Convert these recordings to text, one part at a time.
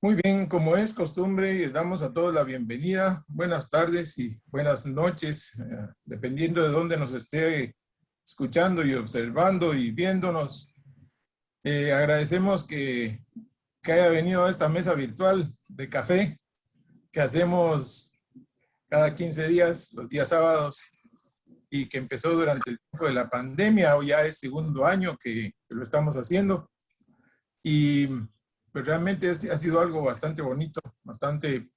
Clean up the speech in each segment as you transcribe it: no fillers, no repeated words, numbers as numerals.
Muy bien, como es costumbre, damos a todos la bienvenida. Buenas tardes y buenas noches, dependiendo de dónde nos esté escuchando y observando y viéndonos. Agradecemos que haya venido a esta mesa virtual de café que hacemos cada 15 días, los días sábados, y que empezó durante el tiempo de la pandemia. Hoy ya es segundo año que lo estamos haciendo. Y pues realmente ha sido algo bastante bonito, bastante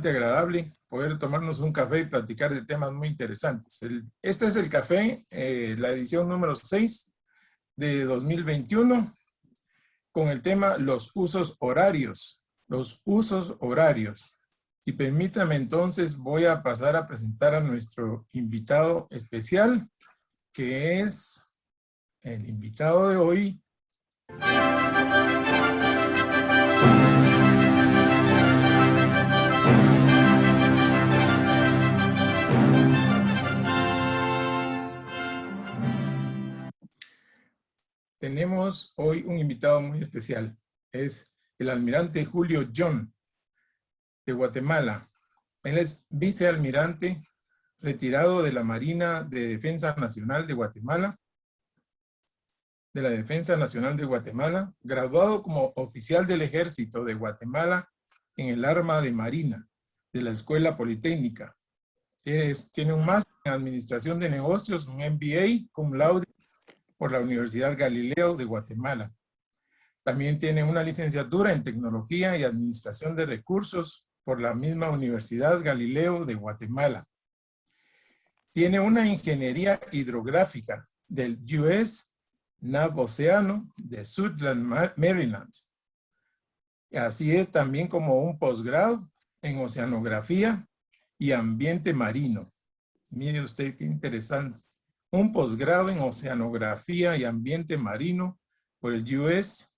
agradable poder tomarnos un café y platicar de temas muy interesantes. Este es el café, la edición número 6 de 2021, con el tema los usos horarios. Los usos horarios. Y permítame entonces, voy a pasar a presentar a nuestro invitado especial, que es el invitado de hoy. Tenemos hoy un invitado muy especial. Es el almirante Julio John, de Guatemala. Él es vicealmirante retirado de la Marina de Defensa Nacional de Guatemala, graduado como oficial del Ejército de Guatemala en el Arma de Marina de la Escuela Politécnica. Tiene un máster en Administración de Negocios, un MBA cum laude por la Universidad Galileo de Guatemala. También tiene una licenciatura en Tecnología y Administración de Recursos por la misma Universidad Galileo de Guatemala. Tiene una ingeniería hidrográfica del US Naval Oceano de Suitland, Maryland. Así es, también como un posgrado en Oceanografía y Ambiente Marino. Mire usted qué interesante. Un posgrado en Oceanografía y Ambiente Marino por el US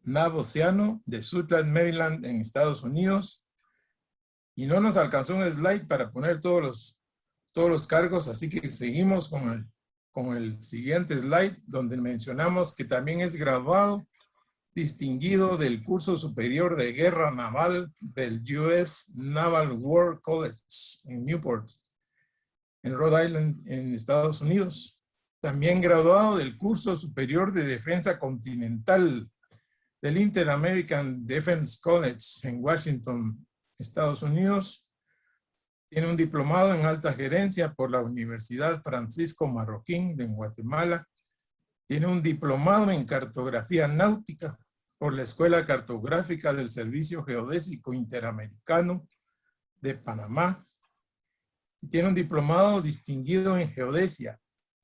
Naval Oceano de Suitland, Maryland, en Estados Unidos. Y no nos alcanzó un slide para poner todos los cargos, así que seguimos con el siguiente slide, donde mencionamos que también es graduado distinguido del curso superior de guerra naval del US Naval War College en Newport, en Rhode Island, en Estados Unidos. También graduado del curso superior de defensa continental del Inter-American Defense College en Washington, Estados Unidos. Tiene un diplomado en alta gerencia por la Universidad Francisco Marroquín de Guatemala. Tiene un diplomado en cartografía náutica por la Escuela Cartográfica del Servicio Geodésico Interamericano de Panamá. Y tiene un diplomado distinguido en geodesia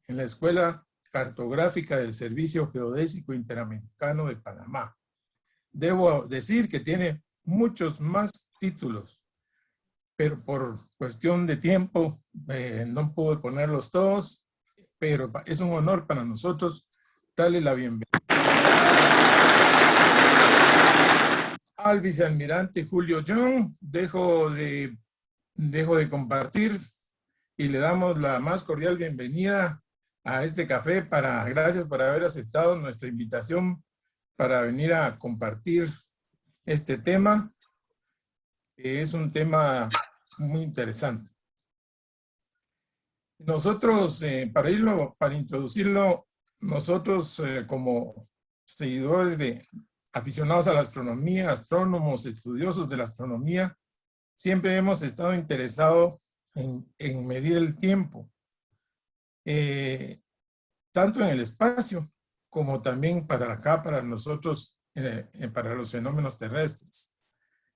en la Escuela Cartográfica del Servicio Geodésico Interamericano de Panamá. Debo decir que tiene muchos más títulos, pero por cuestión de tiempo no pude ponerlos todos, pero es un honor para nosotros darle la bienvenida al vicealmirante Julio John. Dejo de compartir y le damos la más cordial bienvenida a este café. Gracias por haber aceptado nuestra invitación para venir a compartir este tema, que es un tema muy interesante. Nosotros, para introducirlo, nosotros como seguidores aficionados a la astronomía, astrónomos, estudiosos de la astronomía, siempre hemos estado interesados en medir el tiempo, tanto en el espacio como también para nosotros, para los fenómenos terrestres.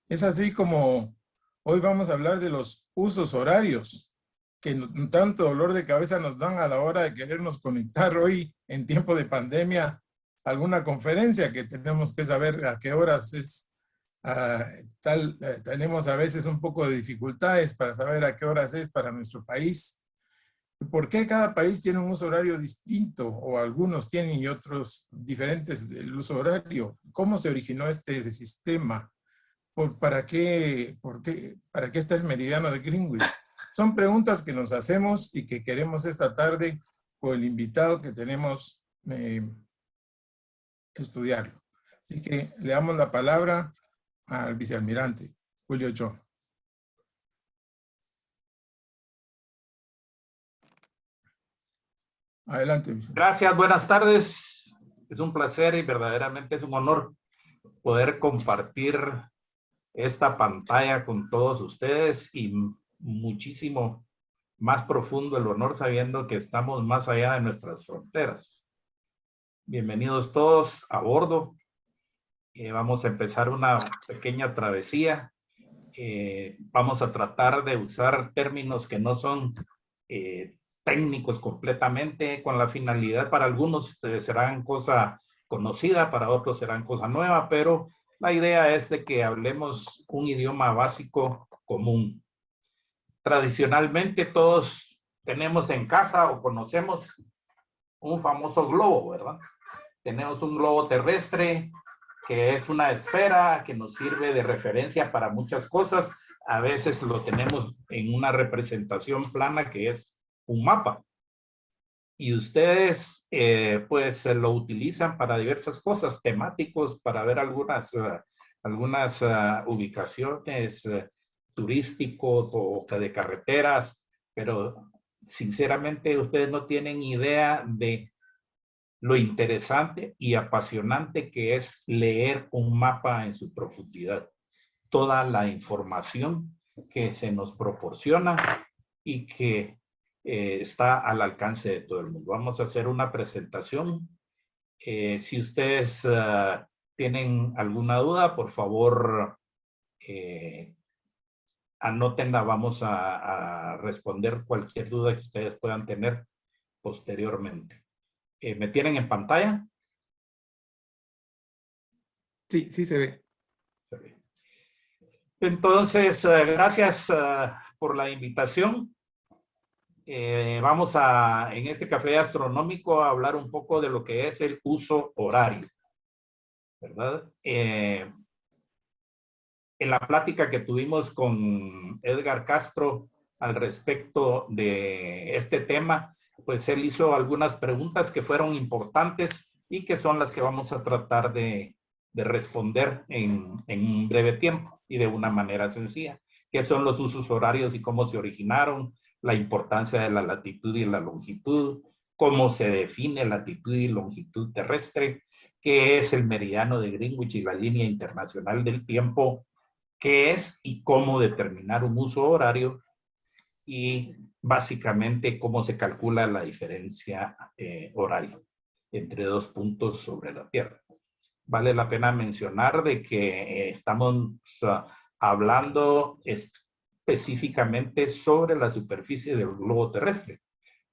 Es así como hoy vamos a hablar de los usos horarios, que tanto dolor de cabeza nos dan a la hora de querernos conectar hoy en tiempo de pandemia a alguna conferencia, que tenemos que saber a qué horas es. Tenemos a veces un poco de dificultades para saber a qué horas es para nuestro país. ¿Por qué cada país tiene un uso horario distinto? O algunos tienen y otros diferentes del uso horario. ¿Cómo se originó este sistema? ¿Para qué está el meridiano de Greenwich? Son preguntas que nos hacemos y que queremos esta tarde con el invitado que tenemos estudiarlo. Así que le damos la palabra al vicealmirante Julio Cho. Adelante, vicealmirante. Gracias, buenas tardes. Es un placer y verdaderamente es un honor poder compartir esta pantalla con todos ustedes y muchísimo más profundo el honor sabiendo que estamos más allá de nuestras fronteras. Bienvenidos todos a bordo. Vamos a empezar una pequeña travesía. Vamos a tratar de usar términos que no son técnicos completamente, con la finalidad, para algunos serán cosa conocida, para otros serán cosa nueva, pero la idea es de que hablemos un idioma básico común. Tradicionalmente todos tenemos en casa o conocemos un famoso globo, ¿verdad? Tenemos un globo terrestre que es una esfera que nos sirve de referencia para muchas cosas. A veces lo tenemos en una representación plana que es un mapa. Y ustedes pues lo utilizan para diversas cosas, temáticos, para ver algunas ubicaciones turísticos o de carreteras, pero sinceramente ustedes no tienen idea de lo interesante y apasionante que es leer un mapa en su profundidad. Toda la información que se nos proporciona y que está al alcance de todo el mundo. Vamos a hacer una presentación. Si ustedes tienen alguna duda, por favor, anótenla. Vamos a responder cualquier duda que ustedes puedan tener posteriormente. ¿Me tienen en pantalla? Sí, sí se ve. Se ve. Entonces, gracias por la invitación. Vamos en este café astronómico a hablar un poco de lo que es el uso horario, ¿verdad? En la plática que tuvimos con Edgar Castro al respecto de este tema, pues él hizo algunas preguntas que fueron importantes y que son las que vamos a tratar de responder en un breve tiempo y de una manera sencilla. ¿Qué son los usos horarios y cómo se originaron? La importancia de la latitud y la longitud, cómo se define latitud y longitud terrestre, qué es el meridiano de Greenwich y la línea internacional del tiempo, qué es y cómo determinar un uso horario y básicamente cómo se calcula la diferencia horaria entre dos puntos sobre la Tierra. Vale la pena mencionar de que estamos hablando específicamente sobre la superficie del globo terrestre,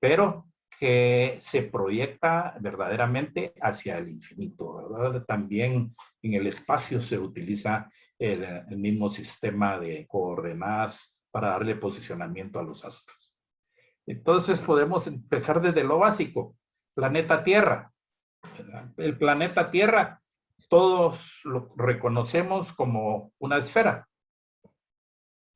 pero que se proyecta verdaderamente hacia el infinito, ¿verdad? También en el espacio se utiliza el mismo sistema de coordenadas para darle posicionamiento a los astros. Entonces podemos empezar desde lo básico. Planeta Tierra. El planeta Tierra todos lo reconocemos como una esfera.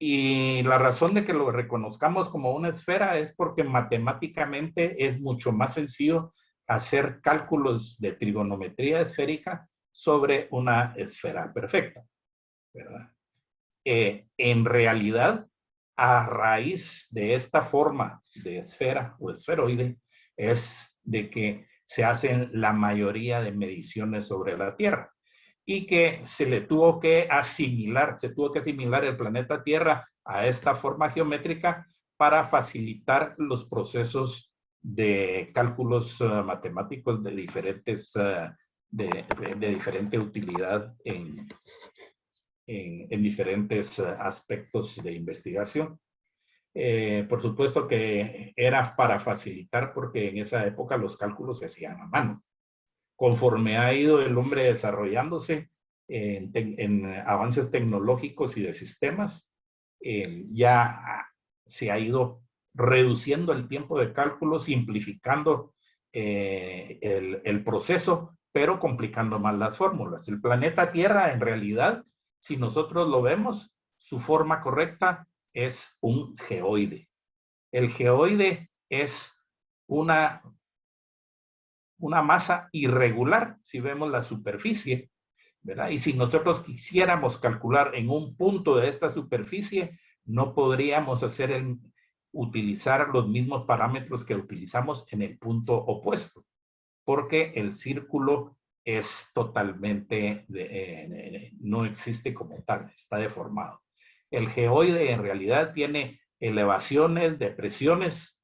Y la razón de que lo reconozcamos como una esfera es porque matemáticamente es mucho más sencillo hacer cálculos de trigonometría esférica sobre una esfera perfecta, ¿verdad? En realidad, a raíz de esta forma de esfera o esferoide, es de que se hacen la mayoría de mediciones sobre la Tierra y que se tuvo que asimilar el planeta Tierra a esta forma geométrica para facilitar los procesos de cálculos matemáticos de diferentes de diferente utilidad en diferentes aspectos de investigación. Por supuesto que era para facilitar porque en esa época los cálculos se hacían a mano. Conforme ha ido el hombre desarrollándose en avances tecnológicos y de sistemas, ya se ha ido reduciendo el tiempo de cálculo, simplificando el proceso, pero complicando más las fórmulas. El planeta Tierra, en realidad, si nosotros lo vemos, su forma correcta es un geoide. El geoide es una masa irregular, si vemos la superficie, ¿verdad? Y si nosotros quisiéramos calcular en un punto de esta superficie, no podríamos utilizar los mismos parámetros que utilizamos en el punto opuesto, porque el círculo es totalmente, no existe como tal, está deformado. El geoide en realidad tiene elevaciones, depresiones,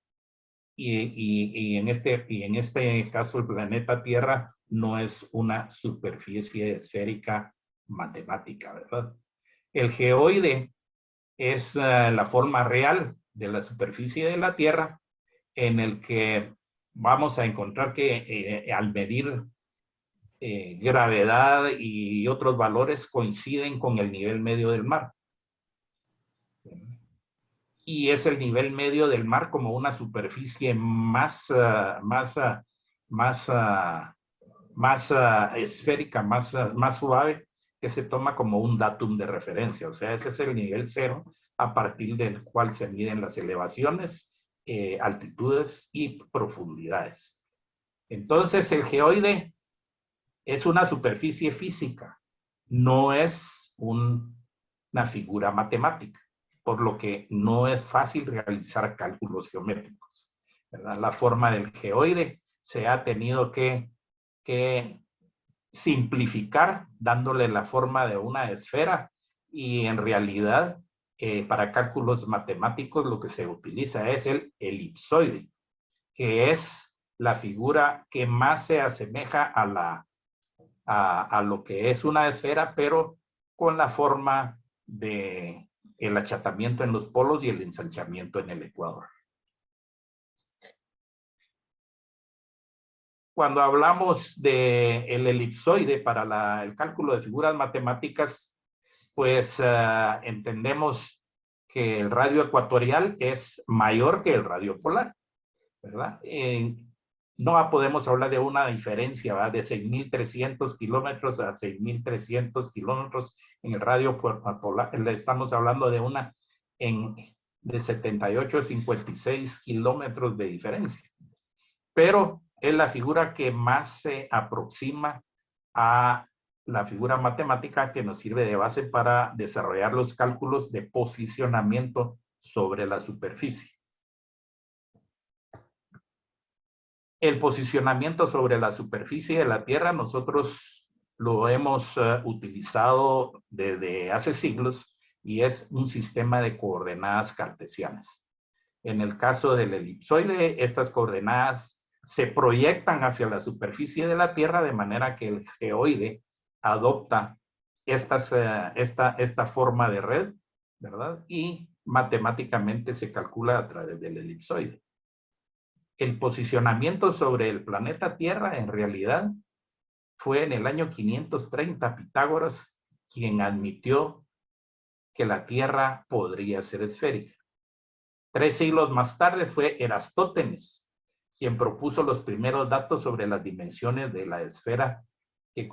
y en este caso el planeta Tierra no es una superficie esférica matemática, ¿verdad? El geoide es la forma real de la superficie de la Tierra, en el que vamos a encontrar que al medir gravedad y otros valores coinciden con el nivel medio del mar. Y es el nivel medio del mar como una superficie más esférica, más suave, que se toma como un datum de referencia. O sea, ese es el nivel cero a partir del cual se miden las elevaciones, altitudes y profundidades. Entonces, el geoide es una superficie física, no es una figura matemática, por lo que no es fácil realizar cálculos geométricos, ¿verdad? La forma del geoide se ha tenido que simplificar dándole la forma de una esfera, y en realidad para cálculos matemáticos lo que se utiliza es el elipsoide, que es la figura que más se asemeja a lo que es una esfera, pero con la forma de el achatamiento en los polos y el ensanchamiento en el ecuador. Cuando hablamos del elipsoide para el cálculo de figuras matemáticas, pues entendemos que el radio ecuatorial es mayor que el radio polar, ¿verdad? No podemos hablar de una diferencia, ¿verdad? De 6.300 kilómetros a 6.300 kilómetros en el radio polar. Estamos hablando de de 78 a 56 kilómetros de diferencia. Pero es la figura que más se aproxima a la figura matemática que nos sirve de base para desarrollar los cálculos de posicionamiento sobre la superficie. El posicionamiento sobre la superficie de la Tierra nosotros lo hemos utilizado desde hace siglos, y es un sistema de coordenadas cartesianas. En el caso del elipsoide, estas coordenadas se proyectan hacia la superficie de la Tierra, de manera que el geoide adopta esta forma de red, ¿verdad? Y matemáticamente se calcula a través del elipsoide. El posicionamiento sobre el planeta Tierra en realidad fue en el año 530 Pitágoras quien admitió que la Tierra podría ser esférica. 3 siglos más tarde fue Erastótenes quien propuso los primeros datos sobre las dimensiones de la esfera que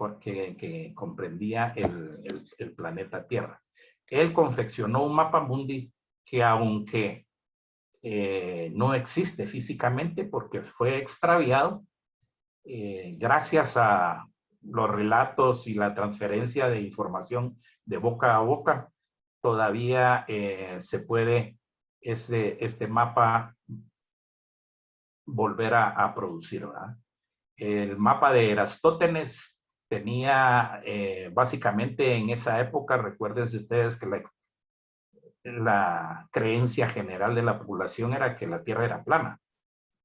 comprendía el planeta Tierra. Él confeccionó un mapa mundi que, aunque no existe físicamente porque fue extraviado, gracias a los relatos y la transferencia de información de boca a boca, todavía se puede este mapa volver a producir, ¿verdad? El mapa de Erastótenes tenía básicamente en esa época, recuérdense ustedes que la creencia general de la población era que la Tierra era plana.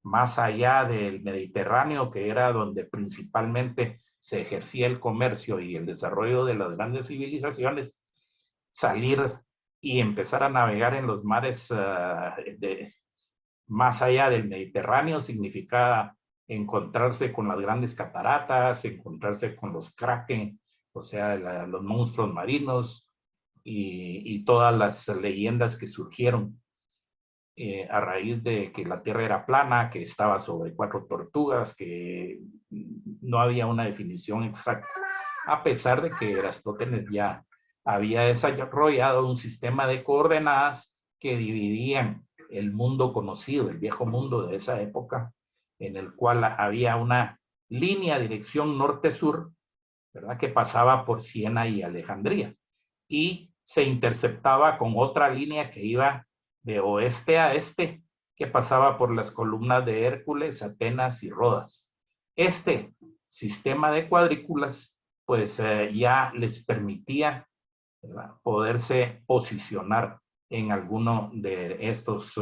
Más allá del Mediterráneo, que era donde principalmente se ejercía el comercio y el desarrollo de las grandes civilizaciones, salir y empezar a navegar en los mares más allá del Mediterráneo significaba encontrarse con las grandes cataratas, encontrarse con los kraken, o sea, los monstruos marinos, y todas las leyendas que surgieron a raíz de que la Tierra era plana, que estaba sobre 4 tortugas, que no había una definición exacta, a pesar de que Erastótenes ya había desarrollado un sistema de coordenadas que dividían el mundo conocido, el viejo mundo de esa época, en el cual había una línea dirección norte-sur ¿verdad? Que pasaba por Siena y Alejandría. Y se interceptaba con otra línea que iba de oeste a este, que pasaba por las columnas de Hércules, Atenas y Rodas. Este sistema de cuadrículas, pues ya les permitía, ¿verdad?, poderse posicionar en alguno de estos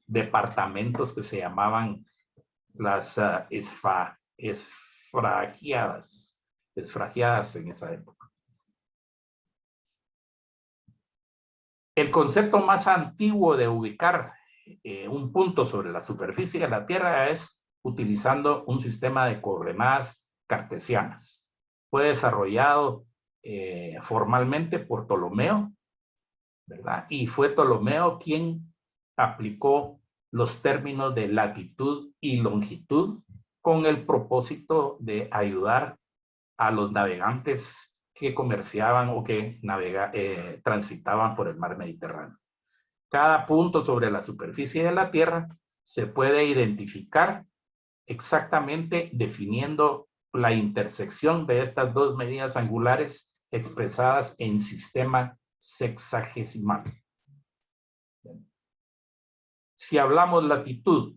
departamentos que se llamaban las esfragiadas en esa época. El concepto más antiguo de ubicar un punto sobre la superficie de la Tierra es utilizando un sistema de coordenadas cartesianas. Fue desarrollado formalmente por Ptolomeo, ¿verdad? Y fue Ptolomeo quien aplicó los términos de latitud y longitud con el propósito de ayudar a los navegantes que comerciaban o que transitaban por el mar Mediterráneo. Cada punto sobre la superficie de la Tierra se puede identificar exactamente definiendo la intersección de estas dos medidas angulares expresadas en sistema sexagesimal. Si hablamos latitud,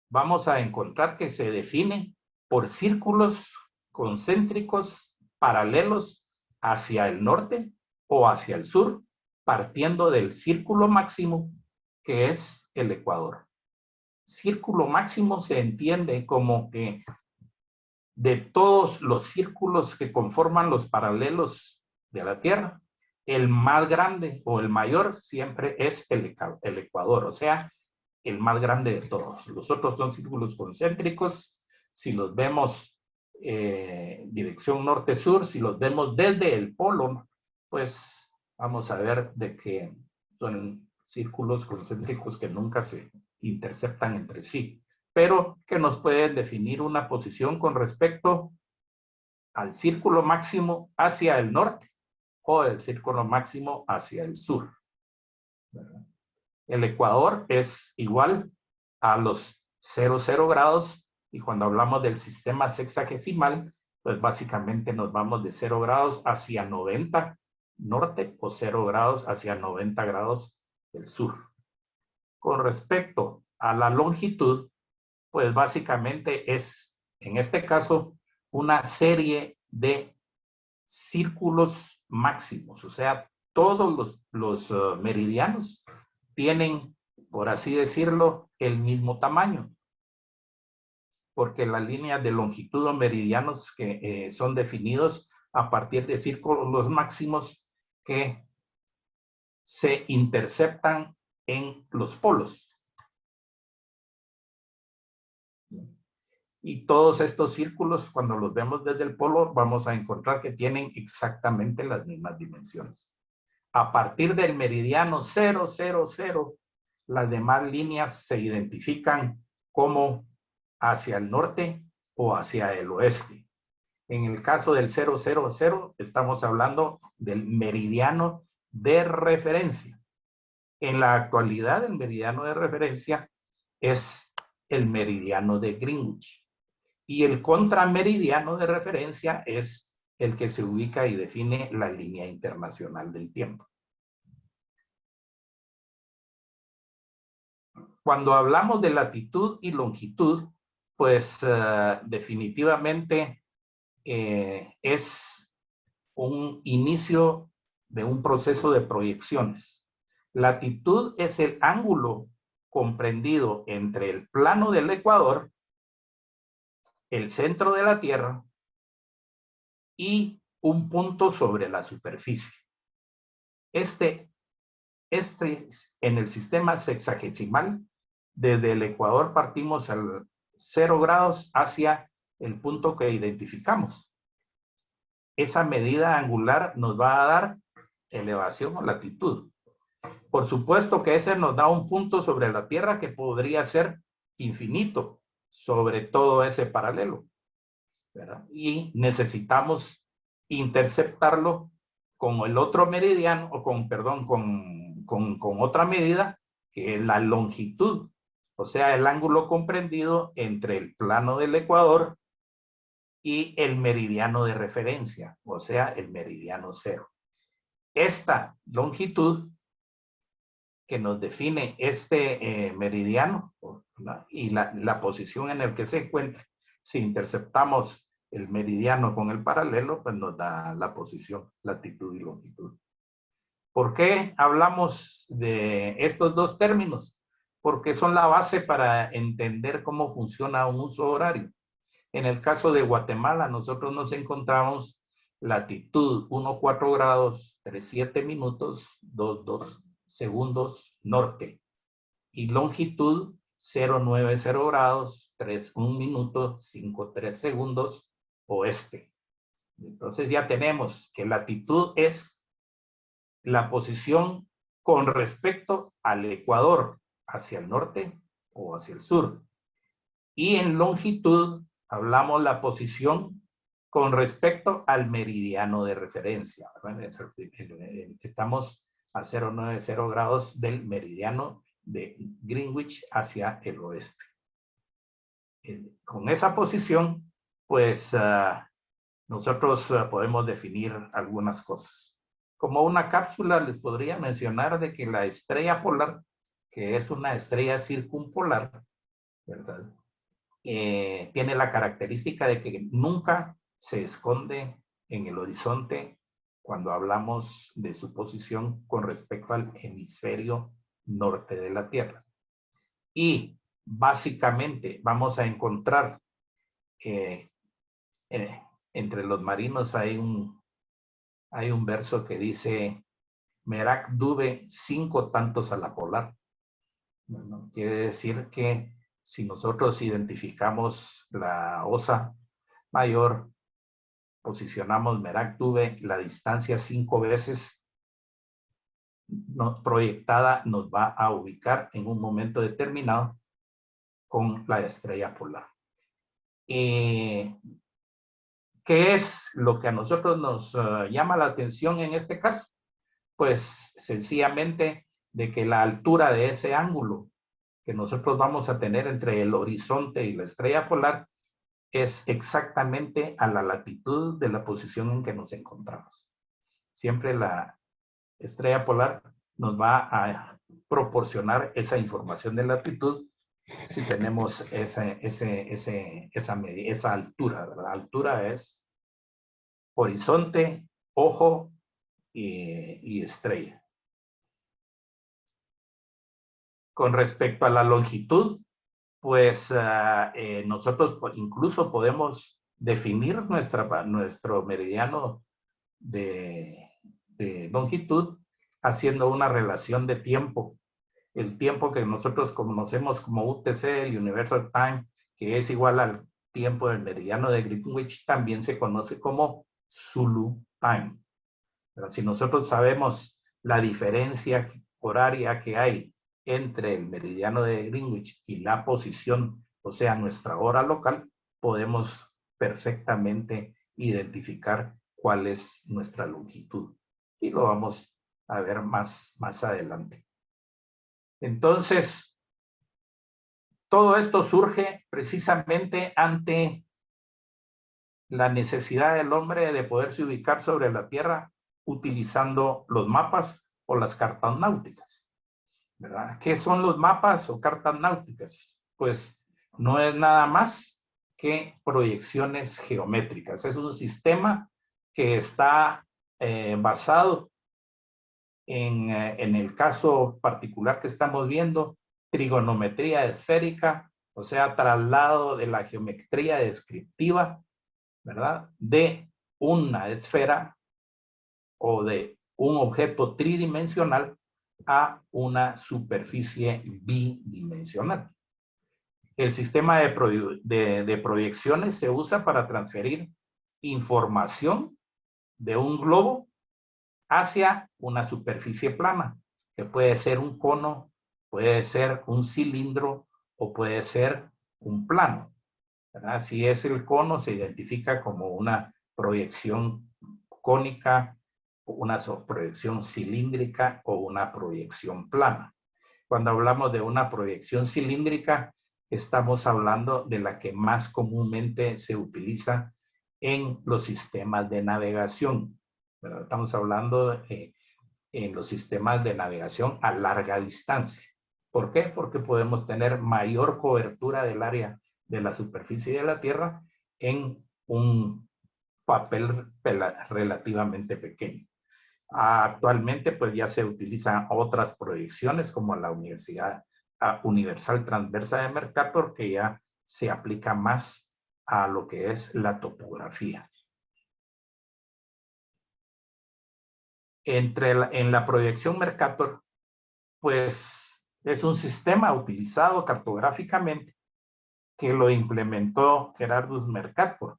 vamos a encontrar que se define por círculos concéntricos paralelos hacia el norte o hacia el sur, partiendo del círculo máximo, que es el ecuador. Círculo máximo se entiende como que de todos los círculos que conforman los paralelos de la Tierra, el más grande o el mayor siempre es el ecuador, o sea, el más grande de todos. Los otros son círculos concéntricos. Si los vemos dirección norte-sur, si los vemos desde el polo, pues vamos a ver de que son círculos concéntricos que nunca se interceptan entre sí, pero que nos pueden definir una posición con respecto al círculo máximo hacia el norte o el círculo máximo hacia el sur. El ecuador es igual a los 00 grados, y cuando hablamos del sistema sexagesimal, pues básicamente nos vamos de 0 grados hacia 90 norte o 0 grados hacia 90 grados del sur. Con respecto a la longitud, pues básicamente es, en este caso, una serie de círculos máximos, o sea, todos los meridianos tienen, por así decirlo, el mismo tamaño, porque las líneas de longitud o meridianos que son definidos a partir de círculos máximos que se interceptan en los polos. Y todos estos círculos, cuando los vemos desde el polo, vamos a encontrar que tienen exactamente las mismas dimensiones. A partir del meridiano 0, 0, 0, las demás líneas se identifican como hacia el norte o hacia el oeste. En el caso del 0, 0, 0, estamos hablando del meridiano de referencia. En la actualidad, el meridiano de referencia es el meridiano de Greenwich. Y el contrameridiano de referencia es el que se ubica y define la línea internacional del tiempo. Cuando hablamos de latitud y longitud, pues definitivamente es un inicio de un proceso de proyecciones. Latitud es el ángulo comprendido entre el plano del ecuador, el centro de la Tierra y un punto sobre la superficie. Este en el sistema sexagesimal, desde el ecuador partimos al 0 grados hacia el punto que identificamos. Esa medida angular nos va a dar elevación o latitud. Por supuesto que ese nos da un punto sobre la Tierra que podría ser infinito sobre todo ese paralelo, ¿verdad? Y necesitamos interceptarlo con el otro meridiano, o con otra medida, que es la longitud, o sea, el ángulo comprendido entre el plano del ecuador y el meridiano de referencia, o sea, el meridiano cero. Esta longitud que nos define este meridiano, ¿no? Y la posición en la que se encuentra, si interceptamos el meridiano con el paralelo, pues nos da la posición, latitud y longitud. ¿Por qué hablamos de estos dos términos? Porque son la base para entender cómo funciona un uso horario. En el caso de Guatemala, nosotros nos encontramos latitud 1,4 grados, 37 minutos, 22 segundos norte. Y longitud 0,90 grados, 31 minutos, 53 segundos oeste. Entonces ya tenemos que latitud es la posición con respecto al ecuador, hacia el norte o hacia el sur. Y en longitud hablamos la posición con respecto al meridiano de referencia. Estamos a 0,90 grados del meridiano de Greenwich hacia el oeste. Con esa posición, pues nosotros podemos definir algunas cosas. Como una cápsula, les podría mencionar de que la estrella polar, que es una estrella circumpolar, ¿verdad? Tiene la característica de que nunca se esconde en el horizonte cuando hablamos de su posición con respecto al hemisferio norte de la Tierra. Y básicamente vamos a encontrar entre los marinos hay un verso que dice Merak Dube 5 tantos a la polar. Bueno, quiere decir que si nosotros identificamos la osa mayor, posicionamos Merak Dube, la distancia 5 veces proyectada nos va a ubicar en un momento determinado con la estrella polar. ¿Qué es lo que a nosotros nos llama la atención en este caso? Pues sencillamente de que la altura de ese ángulo que nosotros vamos a tener entre el horizonte y la estrella polar es exactamente a la latitud de la posición en que nos encontramos. Siempre la estrella polar nos va a proporcionar esa información de latitud si tenemos esa altura, ¿verdad? La altura es horizonte, ojo y estrella. Con respecto a la longitud, pues nosotros incluso podemos definir nuestro meridiano de longitud haciendo una relación de tiempo. El tiempo que nosotros conocemos como UTC, el Universal Time, que es igual al tiempo del meridiano de Greenwich, también se conoce como Zulu Time. Pero si nosotros sabemos la diferencia horaria que hay entre el meridiano de Greenwich y la posición, o sea, nuestra hora local, podemos perfectamente identificar cuál es nuestra longitud. Y lo vamos a ver más adelante. Entonces, todo esto surge precisamente ante la necesidad del hombre de poderse ubicar sobre la Tierra utilizando los mapas o las cartas náuticas, ¿verdad? ¿Qué son los mapas o cartas náuticas? Pues no es nada más que proyecciones geométricas. Es un sistema que está basado en el caso particular que estamos viendo, trigonometría esférica, o sea, traslado de la geometría descriptiva, ¿verdad? De una esfera o de un objeto tridimensional a una superficie bidimensional. El sistema de proyecciones se usa para transferir información de un globo hacia una superficie plana, que puede ser un cono, puede ser un cilindro o puede ser un plano, ¿verdad? Si es el cono, se identifica como una proyección cónica, una proyección cilíndrica o una proyección plana. Cuando hablamos de una proyección cilíndrica, estamos hablando de la que más comúnmente se utiliza en los sistemas de navegación. Pero estamos hablando en los sistemas de navegación a larga distancia. ¿Por qué? Porque podemos tener mayor cobertura del área de la superficie de la Tierra en un papel relativamente pequeño. Actualmente, pues ya se utilizan otras proyecciones como la Universal Transversa de Mercator, que ya se aplica más a lo que es la topografía. En la proyección Mercator, pues es un sistema utilizado cartográficamente que lo implementó Gerardus Mercator.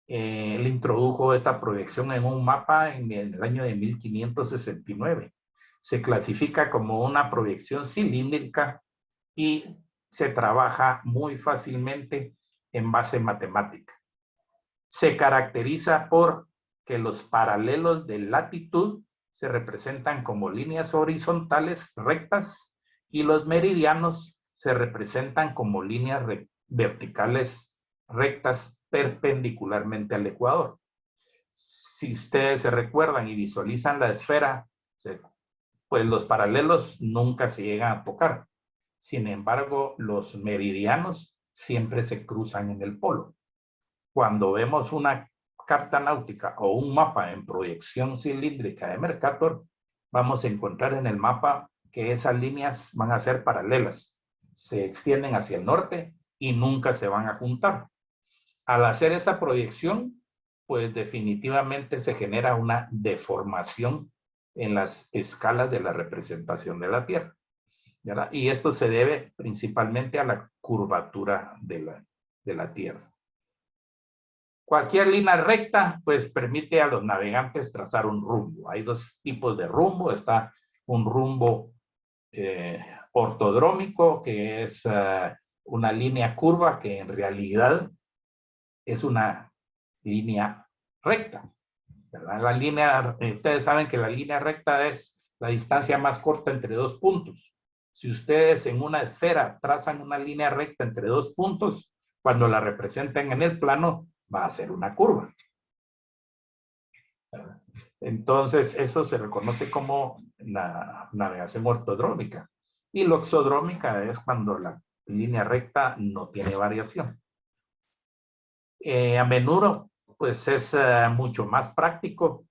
Él introdujo esta proyección en un mapa en el año de 1569. Se clasifica como una proyección cilíndrica y se trabaja muy fácilmente en base matemática. Se caracteriza por que los paralelos de latitud se representan como líneas horizontales rectas y los meridianos se representan como líneas verticales rectas perpendicularmente al ecuador. Si ustedes se recuerdan y visualizan la esfera, pues los paralelos nunca se llegan a tocar. Sin embargo, los meridianos siempre se cruzan en el polo. Cuando vemos una carta náutica o un mapa en proyección cilíndrica de Mercator, vamos a encontrar en el mapa que esas líneas van a ser paralelas. Se extienden hacia el norte y nunca se van a juntar. Al hacer esa proyección, pues definitivamente se genera una deformación en las escalas de la representación de la Tierra, ¿verdad? Y esto se debe principalmente a la curvatura de la Tierra. Cualquier línea recta, pues permite a los navegantes trazar un rumbo. Hay dos tipos de rumbo. Está un rumbo ortodrómico, que es una línea curva que en realidad es una línea recta, ¿verdad? La línea, ustedes saben que la línea recta es la distancia más corta entre dos puntos. Si ustedes en una esfera trazan una línea recta entre dos puntos, cuando la representan en el plano, va a ser una curva. Entonces, eso se reconoce como la navegación ortodrómica. Y loxodrómica es cuando la línea recta no tiene variación. A menudo, pues es mucho más práctico,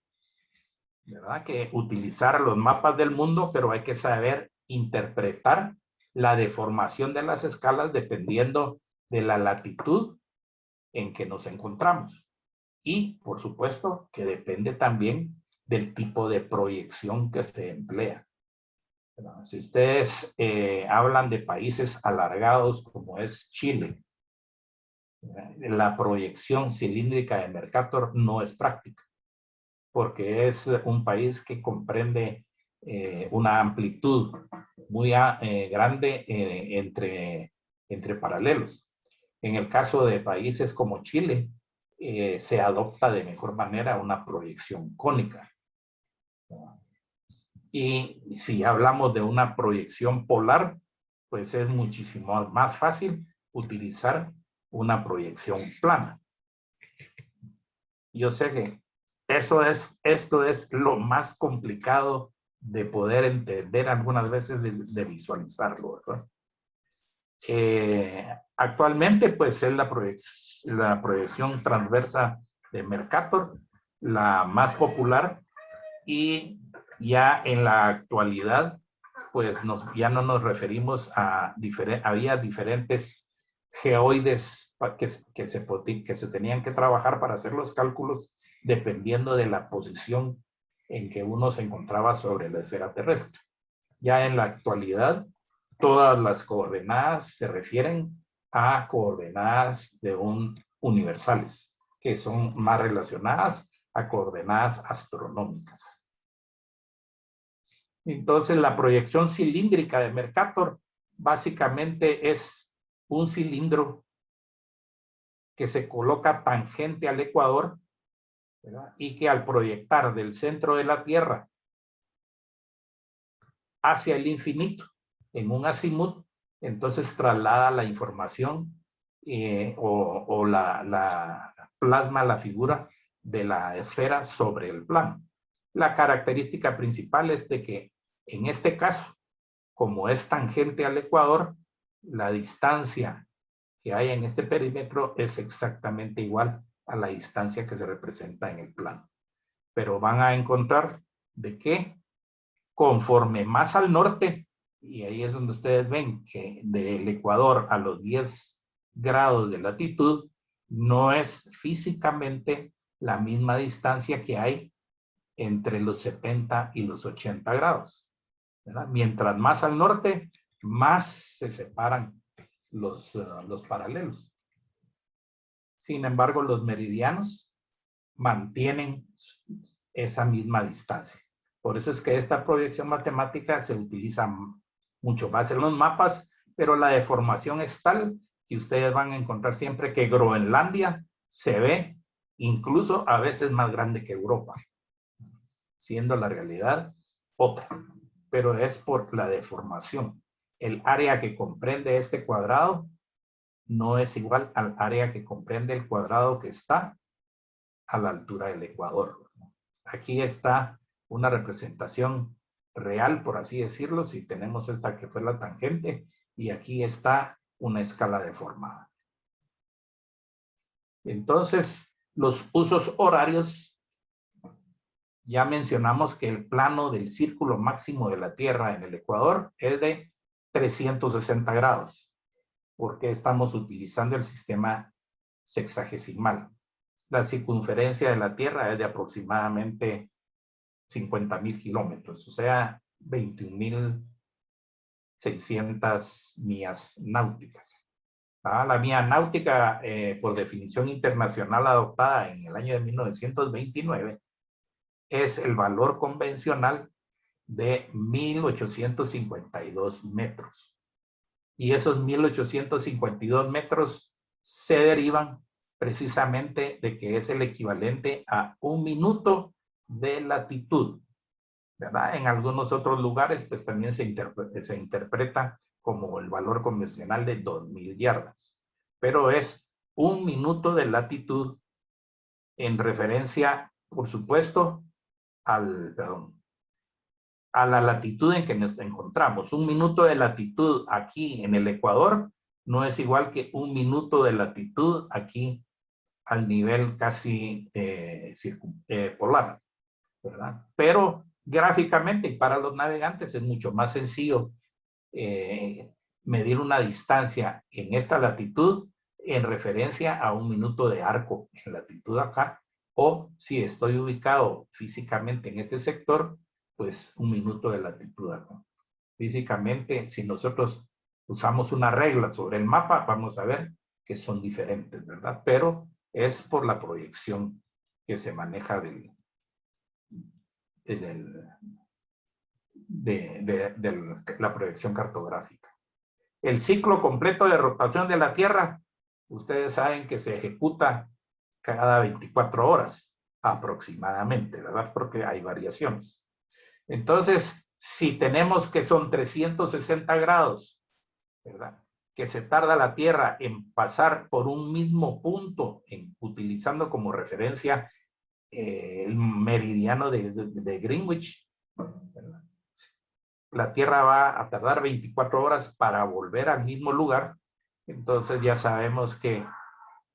¿verdad?, que utilizar los mapas del mundo, pero hay que saber interpretar la deformación de las escalas dependiendo de la latitud en que nos encontramos. Y, por supuesto, que depende también del tipo de proyección que se emplea. Si ustedes hablan de países alargados como es Chile, la proyección cilíndrica de Mercator no es práctica, porque es un país que comprende una amplitud muy grande entre paralelos. En el caso de países como Chile, se adopta de mejor manera una proyección cónica. Y si hablamos de una proyección polar, pues es muchísimo más fácil utilizar una proyección plana. Yo sé que esto es lo más complicado de poder entender algunas veces, de visualizarlo, ¿verdad? Actualmente, pues es la proyección transversa de Mercator, la más popular, y ya en la actualidad, pues ya no nos referimos a había diferentes geoides que se tenían que trabajar para hacer los cálculos dependiendo de la posición en que uno se encontraba sobre la esfera terrestre. Ya en la actualidad, todas las coordenadas se refieren a coordenadas universales, que son más relacionadas a coordenadas astronómicas. Entonces, la proyección cilíndrica de Mercator básicamente es un cilindro que se coloca tangente al ecuador, ¿verdad?, y que al proyectar del centro de la Tierra hacia el infinito en un azimut, entonces traslada la información o la plasma la figura de la esfera sobre el plano. La característica principal es de que en este caso, como es tangente al ecuador, la distancia que hay en este perímetro es exactamente igual a la distancia que se representa en el plano. Pero van a encontrar de que conforme más al norte, y ahí es donde ustedes ven que del ecuador a los 10 grados de latitud, no es físicamente la misma distancia que hay entre los 70 y los 80 grados, ¿verdad? Mientras más al norte, más se separan los paralelos. Sin embargo, los meridianos mantienen esa misma distancia. Por eso es que esta proyección matemática se utiliza mucho más en los mapas, pero la deformación es tal que ustedes van a encontrar siempre que Groenlandia se ve incluso a veces más grande que Europa, siendo la realidad otra, pero es por la deformación. El área que comprende este cuadrado no es igual al área que comprende el cuadrado que está a la altura del ecuador. Aquí está una representación real, por así decirlo, si tenemos esta que fue la tangente, y aquí está una escala deformada. Entonces, los usos horarios, ya mencionamos que el plano del círculo máximo de la Tierra en el Ecuador es de 360 grados, porque estamos utilizando el sistema sexagesimal. La circunferencia de la Tierra es de aproximadamente 50,000 kilómetros, o sea, 21,600 millas náuticas. La milla náutica, por definición internacional adoptada en el año de 1929, es el valor convencional de 1,852 metros. Y esos 1,852 metros se derivan precisamente de que es el equivalente a 1 minuto de latitud, ¿verdad? En algunos otros lugares, pues también se interpreta como el valor convencional de 2,000 yardas. Pero es 1 minuto de latitud en referencia, por supuesto, a la latitud en que nos encontramos. 1 minuto de latitud aquí en el Ecuador no es igual que 1 minuto de latitud aquí al nivel casi polar, ¿verdad? Pero gráficamente y para los navegantes es mucho más sencillo medir una distancia en esta latitud en referencia a 1 minuto de arco en latitud acá, o si estoy ubicado físicamente en este sector, pues 1 minuto de latitud acá. Físicamente, si nosotros usamos una regla sobre el mapa, vamos a ver que son diferentes, ¿verdad? Pero es por la proyección que se maneja de la proyección cartográfica. El ciclo completo de rotación de la Tierra, ustedes saben que se ejecuta cada 24 horas aproximadamente, ¿verdad? Porque hay variaciones. Entonces, si tenemos que son 360 grados, ¿verdad?, que se tarda la Tierra en pasar por un mismo punto, utilizando como referencia el meridiano de Greenwich, ¿verdad? La Tierra va a tardar 24 horas para volver al mismo lugar. Entonces ya sabemos que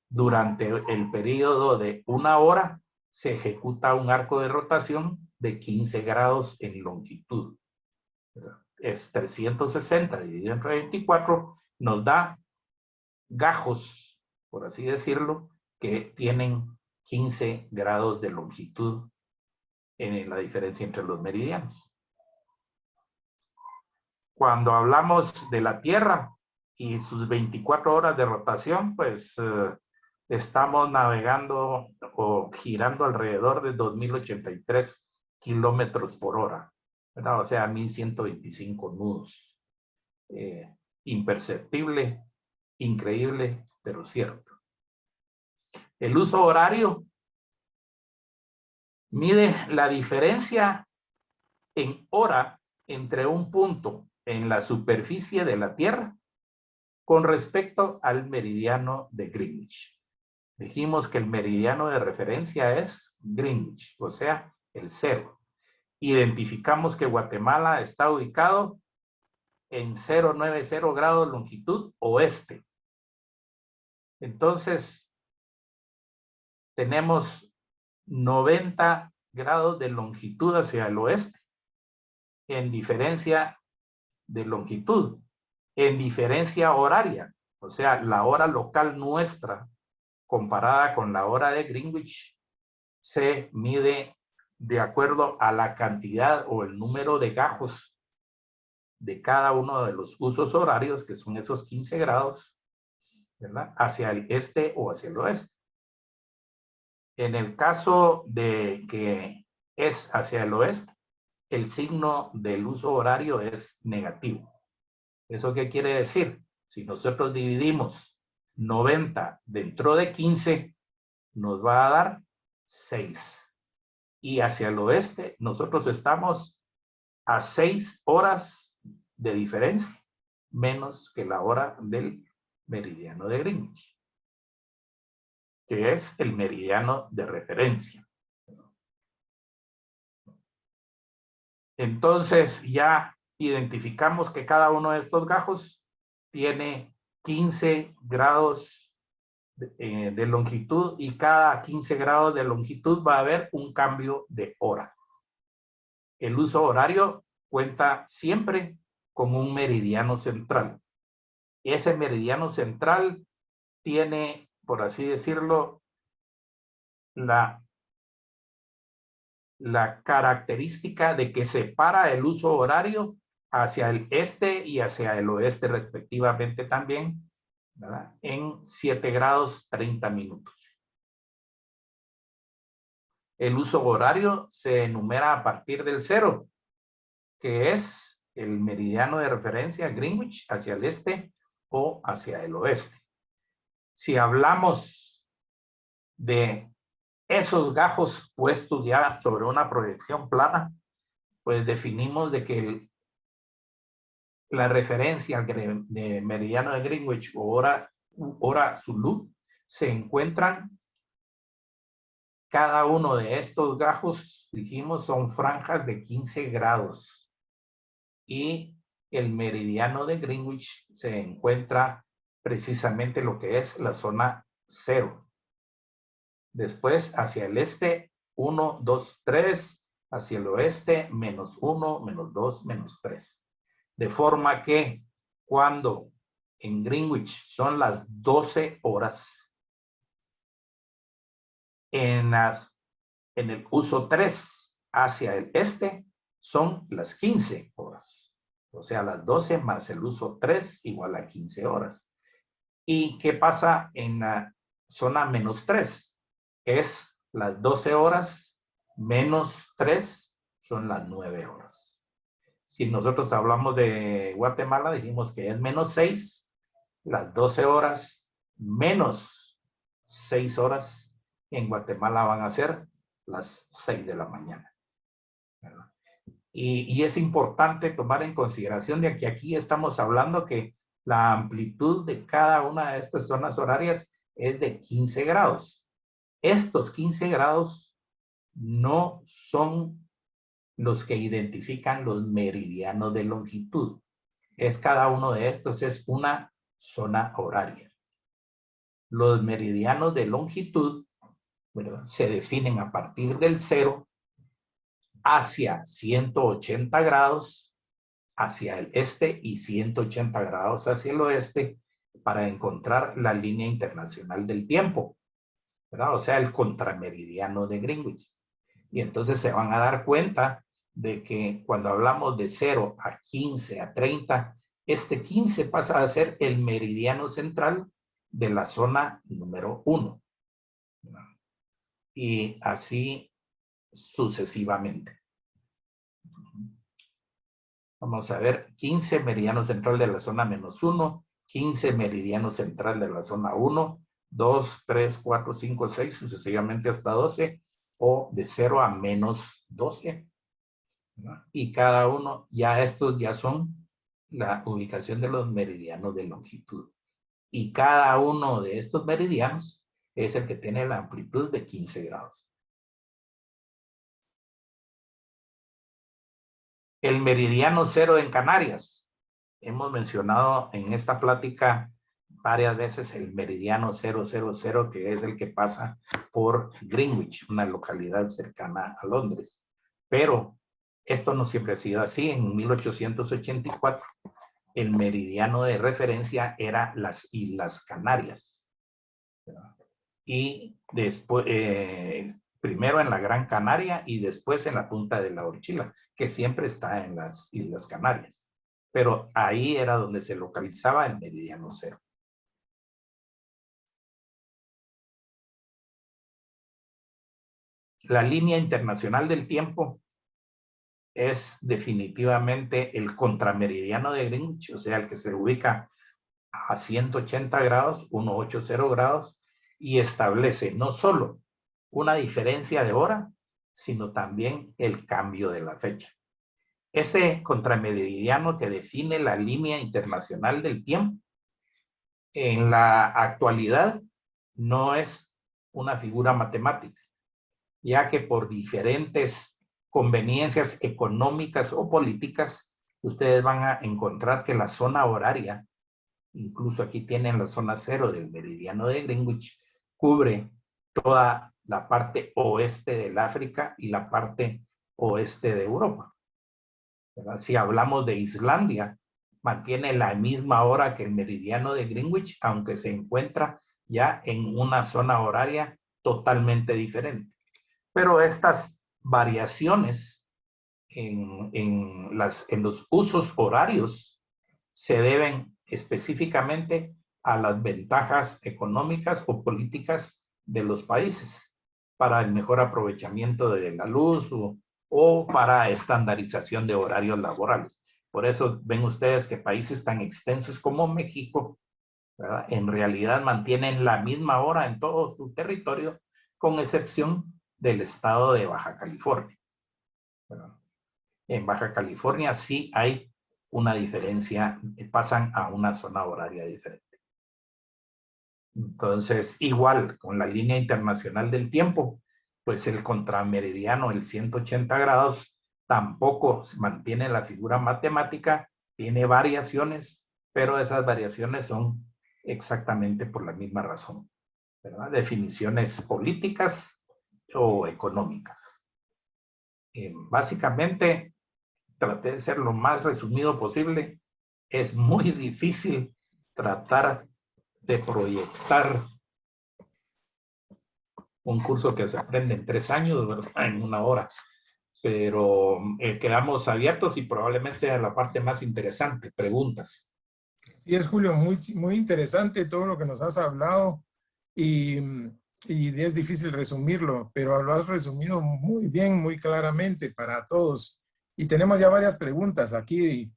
durante el periodo de 1 hora se ejecuta un arco de rotación de 15 grados en longitud. Es 360 dividido entre 24, nos da gajos, por así decirlo, que tienen 15 grados de longitud en la diferencia entre los meridianos. Cuando hablamos de la Tierra y sus 24 horas de rotación, pues estamos navegando o girando alrededor de 2,083 kilómetros por hora, ¿verdad? O sea, 1,125 nudos. Imperceptible, increíble, pero cierto. El uso horario mide la diferencia en hora entre un punto en la superficie de la Tierra con respecto al meridiano de Greenwich. Dijimos que el meridiano de referencia es Greenwich, o sea, el 0. Identificamos que Guatemala está ubicado en 090 grados longitud oeste. Entonces, tenemos 90 grados de longitud hacia el oeste, en diferencia de longitud, en diferencia horaria, o sea, la hora local nuestra comparada con la hora de Greenwich se mide de acuerdo a la cantidad o el número de gajos de cada uno de los usos horarios, que son esos 15 grados, ¿verdad? Hacia el este o hacia el oeste. En el caso de que es hacia el oeste, el signo del uso horario es negativo. ¿Eso qué quiere decir? Si nosotros dividimos 90 dentro de 15, nos va a dar 6. Y hacia el oeste, nosotros estamos a 6 horas de diferencia, menos que la hora del meridiano de Greenwich, que es el meridiano de referencia. Entonces ya identificamos que cada uno de estos gajos tiene 15 grados de longitud, y cada 15 grados de longitud va a haber un cambio de hora. El uso horario cuenta siempre con un meridiano central. Ese meridiano central tiene, por así decirlo, la característica de que separa el uso horario hacia el este y hacia el oeste respectivamente también, ¿verdad? En 7 grados 30 minutos. El uso horario se enumera a partir del 0, que es el meridiano de referencia Greenwich hacia el este o hacia el oeste. Si hablamos de esos gajos puestos ya sobre una proyección plana, pues definimos de que la referencia de meridiano de Greenwich o hora Zulu se encuentran, cada uno de estos gajos, dijimos, son franjas de 15 grados. Y el meridiano de Greenwich se encuentra precisamente lo que es la zona 0. Después hacia el este, 1, 2, 3. Hacia el oeste, -1, -2, -3. De forma que cuando en Greenwich son las 12 horas, en el uso 3 hacia el este son las 15 horas. O sea, las 12 más el uso 3 igual a 15 horas. ¿Y qué pasa en la zona -3? Es las 12 horas menos 3 son las 9 horas. Si nosotros hablamos de Guatemala, dijimos que es -6, las 12 horas menos 6 horas en Guatemala van a ser las 6 de la mañana. Y es importante tomar en consideración de que aquí estamos hablando que la amplitud de cada una de estas zonas horarias es de 15 grados. Estos 15 grados no son los que identifican los meridianos de longitud. Cada uno de estos es una zona horaria. Los meridianos de longitud, ¿verdad?, se definen a partir del 0 hacia 180 grados hacia el este y 180 grados hacia el oeste para encontrar la línea internacional del tiempo, ¿verdad? O sea, el contrameridiano de Greenwich. Y entonces se van a dar cuenta de que cuando hablamos de 0 a 15 a 30, este 15 pasa a ser el meridiano central de la zona número 1. Y así sucesivamente. Vamos a ver, 15 meridiano central de la zona -1, 15 meridiano central de la zona 1, 2, 3, 4, 5, 6, sucesivamente hasta 12, o de 0 a -12. ¿No? Y cada uno, ya estos ya son la ubicación de los meridianos de longitud. Y cada uno de estos meridianos es el que tiene la amplitud de 15 grados. El meridiano cero en Canarias. Hemos mencionado en esta plática varias veces el meridiano 000, que es el que pasa por Greenwich, una localidad cercana a Londres. Pero esto no siempre ha sido así. En 1884, el meridiano de referencia era las Islas Canarias. Y después, primero en la Gran Canaria y después en la punta de la Horchila, que siempre está en las Islas Canarias. Pero ahí era donde se localizaba el meridiano cero. La línea internacional del tiempo es definitivamente el contrameridiano de Greenwich, o sea, el que se ubica a 180 grados, 180 grados, y establece no solo una diferencia de hora, sino también el cambio de la fecha. Ese contrameridiano que define la línea internacional del tiempo, en la actualidad no es una figura matemática, ya que por diferentes conveniencias económicas o políticas, ustedes van a encontrar que la zona horaria, incluso aquí tienen la zona cero del meridiano de Greenwich, cubre toda la parte oeste del África y la parte oeste de Europa. ¿Verdad? Si hablamos de Islandia, mantiene la misma hora que el meridiano de Greenwich, aunque se encuentra ya en una zona horaria totalmente diferente. Pero estas variaciones en los usos horarios se deben específicamente a las ventajas económicas o políticas de los países para el mejor aprovechamiento de la luz o para estandarización de horarios laborales. Por eso ven ustedes que países tan extensos como México, ¿verdad?, en realidad mantienen la misma hora en todo su territorio, con excepción del estado de Baja California. ¿Verdad? En Baja California sí hay una diferencia, pasan a una zona horaria diferente. Entonces, igual con la línea internacional del tiempo, pues el contrameridiano, el 180 grados, tampoco se mantiene la figura matemática, tiene variaciones, pero esas variaciones son exactamente por la misma razón, ¿verdad? Definiciones políticas o económicas. Básicamente, traté de ser lo más resumido posible. Es muy difícil tratar de proyectar un curso que se aprende en 3 años, ¿verdad?, en 1 hora. Pero quedamos abiertos y probablemente a la parte más interesante, preguntas. Sí, es Julio, muy interesante todo lo que nos has hablado y es difícil resumirlo, pero lo has resumido muy bien, muy claramente para todos. Y tenemos ya varias preguntas aquí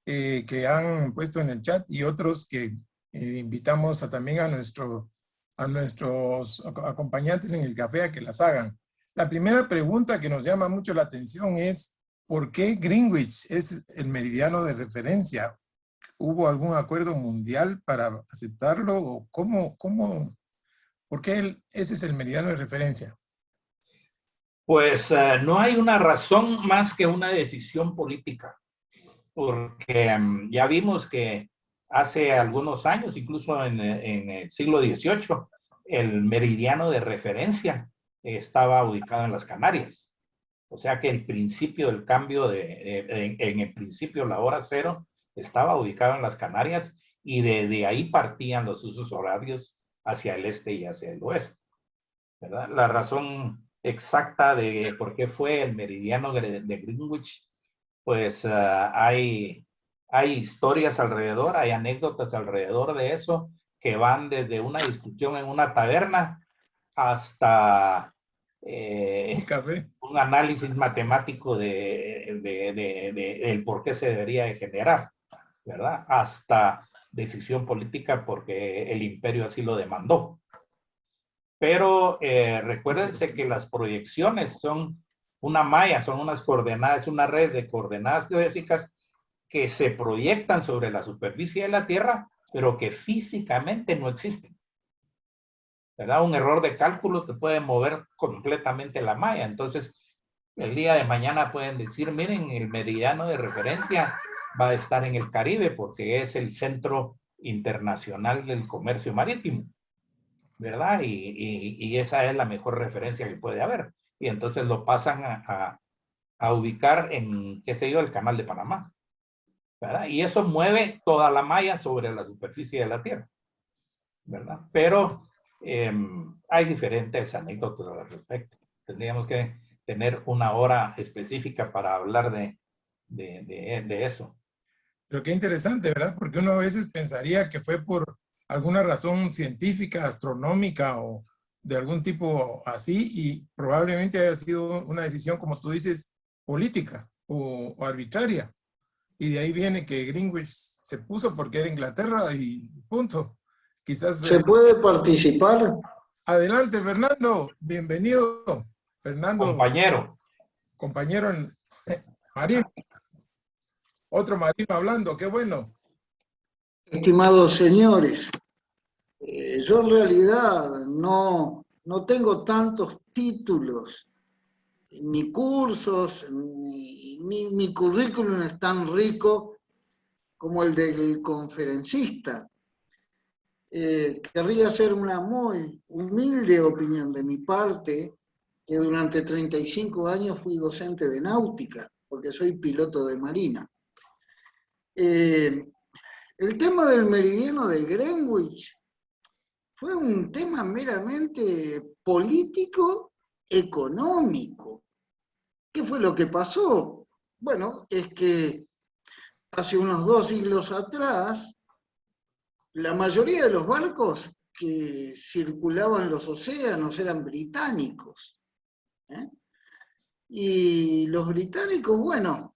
que han puesto en el chat y otros que invitamos también a nuestros acompañantes en el café a que las hagan. La primera pregunta que nos llama mucho la atención es ¿por qué Greenwich es el meridiano de referencia? ¿Hubo algún acuerdo mundial para aceptarlo? ¿O por qué ese es el meridiano de referencia? Pues no hay una razón más que una decisión política, porque ya vimos que hace algunos años, incluso en el siglo XVIII, el meridiano de referencia estaba ubicado en las Canarias. O sea que el principio del cambio en el principio la hora cero estaba ubicado en las Canarias y de ahí partían los usos horarios hacia el este y hacia el oeste, ¿verdad? La razón exacta de por qué fue el meridiano de Greenwich, pues hay historias alrededor, hay anécdotas alrededor de eso que van desde una discusión en una taberna hasta Café. un análisis matemático del por qué se debería de generar, ¿verdad? Hasta decisión política porque el imperio así lo demandó. Pero recuérdense que las proyecciones son una malla, son unas coordenadas, una red de coordenadas geodésicas que se proyectan sobre la superficie de la Tierra, pero que físicamente no existen. ¿verdad? Un error de cálculo te puede mover completamente la malla. Entonces, el día de mañana pueden decir, miren, el meridiano de referencia va a estar en el Caribe porque es el centro internacional del comercio marítimo, ¿verdad? Y esa es la mejor referencia que puede haber. Y entonces lo pasan a ubicar en, qué sé yo, el Canal de Panamá, ¿verdad? Y eso mueve toda la malla sobre la superficie de la Tierra, ¿verdad? Pero hay diferentes anécdotas al respecto. Tendríamos que tener una hora específica para hablar de eso. Pero qué interesante, ¿verdad? Porque uno a veces pensaría que fue por alguna razón científica, astronómica o de algún tipo así, y probablemente haya sido una decisión, como tú dices, política o arbitraria. Y de ahí viene que Greenwich se puso porque era Inglaterra y punto. Quizás... ¿Se puede participar? Adelante, Fernando. Bienvenido, Fernando, Compañero. compañero en Marino. Otro marino hablando, qué bueno. Estimados señores, yo en realidad no tengo tantos títulos, ni cursos, ni mi currículum es tan rico como el del conferencista. Querría hacer una muy humilde opinión de mi parte, que durante 35 años fui docente de náutica, porque soy piloto de marina. El tema del meridiano de Greenwich fue un tema meramente político, económico. ¿Qué fue lo que pasó? Bueno, es que hace unos 2 siglos atrás, la mayoría de los barcos que circulaban los océanos eran británicos. Y los británicos, bueno,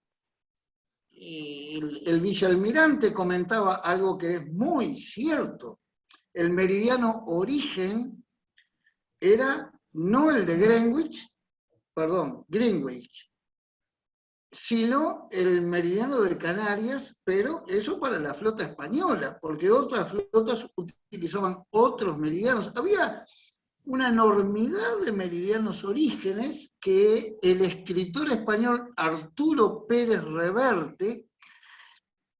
el vicealmirante comentaba algo que es muy cierto. El meridiano origen era no el de Greenwich, sino el meridiano de Canarias, pero eso para la flota española, porque otras flotas utilizaban otros meridianos. Había una enormidad de meridianos orígenes que el escritor español Arturo Pérez Reverte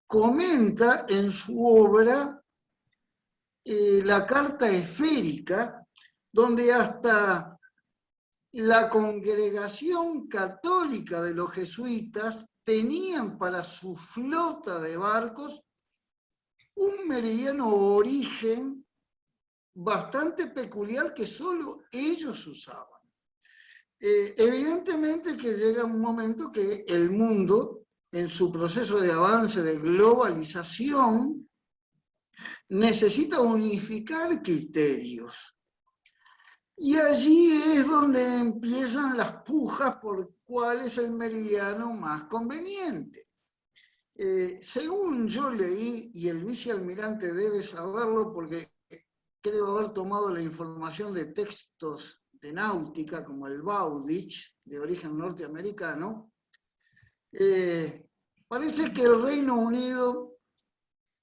comenta en su obra La Carta Esférica, donde hasta la congregación católica de los jesuitas tenían para su flota de barcos un meridiano origen bastante peculiar que solo ellos usaban. Evidentemente que llega un momento que el mundo, en su proceso de avance de globalización, necesita unificar criterios. Y allí es donde empiezan las pujas por cuál es el meridiano más conveniente. Según yo leí, y el vicealmirante debe saberlo porque creo haber tomado la información de textos de náutica, como el Bowditch, de origen norteamericano, parece que el Reino Unido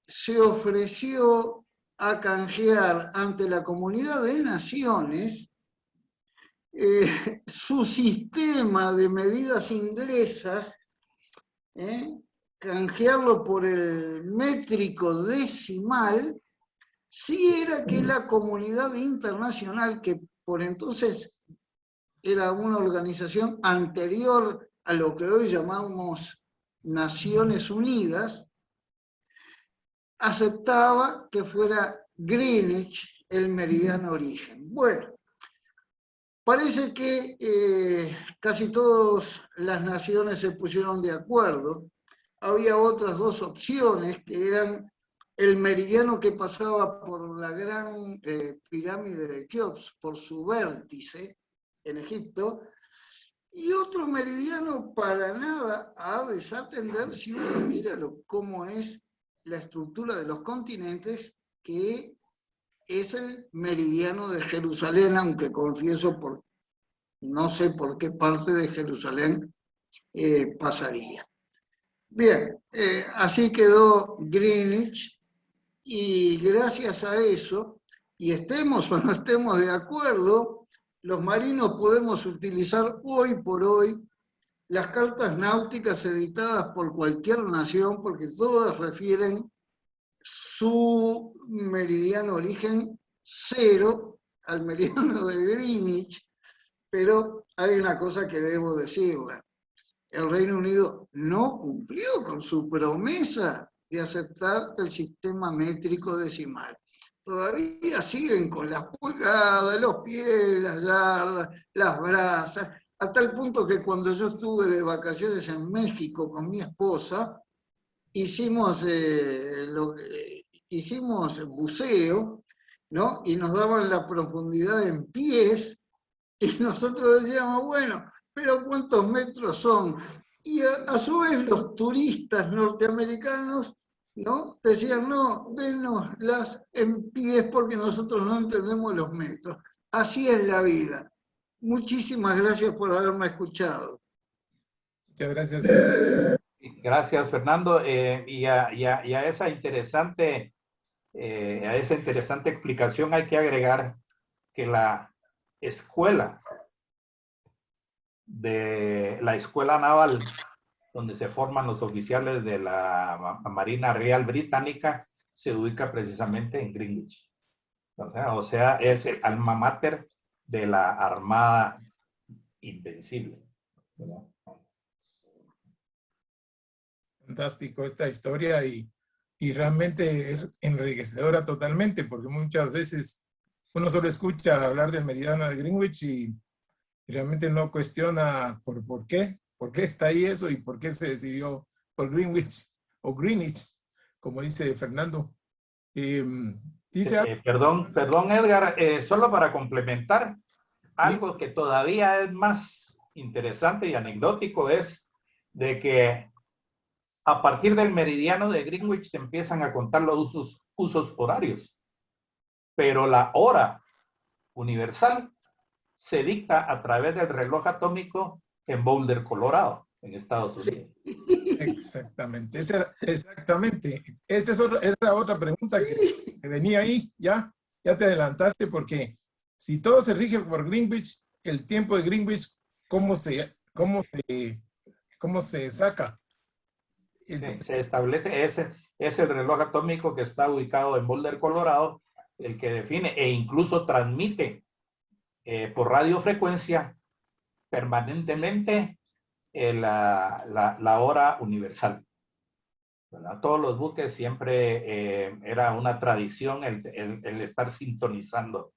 se ofreció a canjear ante la comunidad de naciones su sistema de medidas inglesas, canjearlo por el métrico decimal, si era que la comunidad internacional, que por entonces era una organización anterior a lo que hoy llamamos Naciones Unidas, aceptaba que fuera Greenwich el meridiano origen. Bueno, parece que casi todas las naciones se pusieron de acuerdo. Había otras 2 opciones, que eran el meridiano que pasaba por la gran pirámide de Keops, por su vértice en Egipto, y otro meridiano para nada a desatender si uno mira cómo es la estructura de los continentes, que es el meridiano de Jerusalén, aunque confieso no sé por qué parte de Jerusalén pasaría. Bien, así quedó Greenwich, y gracias a eso, y estemos o no estemos de acuerdo, los marinos podemos utilizar hoy por hoy las cartas náuticas editadas por cualquier nación, porque todas refieren su meridiano origen 0 al meridiano de Greenwich, pero hay una cosa que debo decirla. El Reino Unido no cumplió con su promesa de aceptar el sistema métrico decimal. Todavía siguen con las pulgadas, los pies, las yardas, las brazas, hasta el punto que cuando yo estuve de vacaciones en México con mi esposa, hicimos buceo, ¿no? Y nos daban la profundidad en pies, y nosotros decíamos, bueno, pero ¿cuántos metros son? Y a su vez los turistas norteamericanos, ¿no? Decían, no, denoslas en pies porque nosotros no entendemos los metros. Así es la vida. Muchísimas gracias por haberme escuchado. Muchas gracias. Gracias, Fernando. Y a esa interesante explicación hay que agregar que la escuela naval, donde se forman los oficiales de la Marina Real Británica, se ubica precisamente en Greenwich. O sea, es el alma mater de la Armada Invencible, ¿verdad? Fantástico esta historia y realmente es enriquecedora totalmente, porque muchas veces uno solo escucha hablar del meridiano de Greenwich y realmente no cuestiona por qué está ahí eso y por qué se decidió por Greenwich o Greenwich, como dice Fernando. Perdón, Edgar, solo para complementar, algo que todavía es más interesante y anecdótico es de que a partir del meridiano de Greenwich se empiezan a contar los usos horarios, pero la hora universal se dicta a través del reloj atómico en Boulder, Colorado, en Estados Unidos. Exactamente, exactamente. Esta es otra pregunta que venía ahí, ya te adelantaste, porque si todo se rige por Greenwich, el tiempo de Greenwich, ¿cómo se saca? Sí, se establece, es el reloj atómico que está ubicado en Boulder, Colorado, el que define e incluso transmite por radiofrecuencia permanentemente la hora universal. ¿Verdad? Todos los buques siempre era una tradición el estar sintonizando.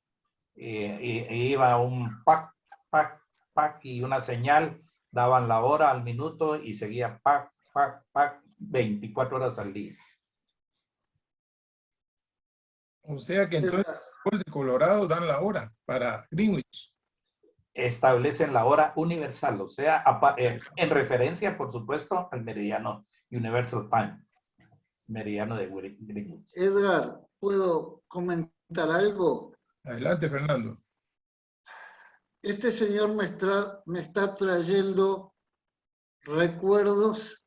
Iba un pac, pac, pac y una señal, daban la hora al minuto y seguía pac, pac, pac, 24 horas al día. O sea que entonces de Colorado dan la hora para Greenwich. Establecen la hora universal, o sea, en referencia, por supuesto, al meridiano Universal Time, meridiano de Greenwich. Edgar, ¿puedo comentar algo? Adelante, Fernando. Este señor me está trayendo recuerdos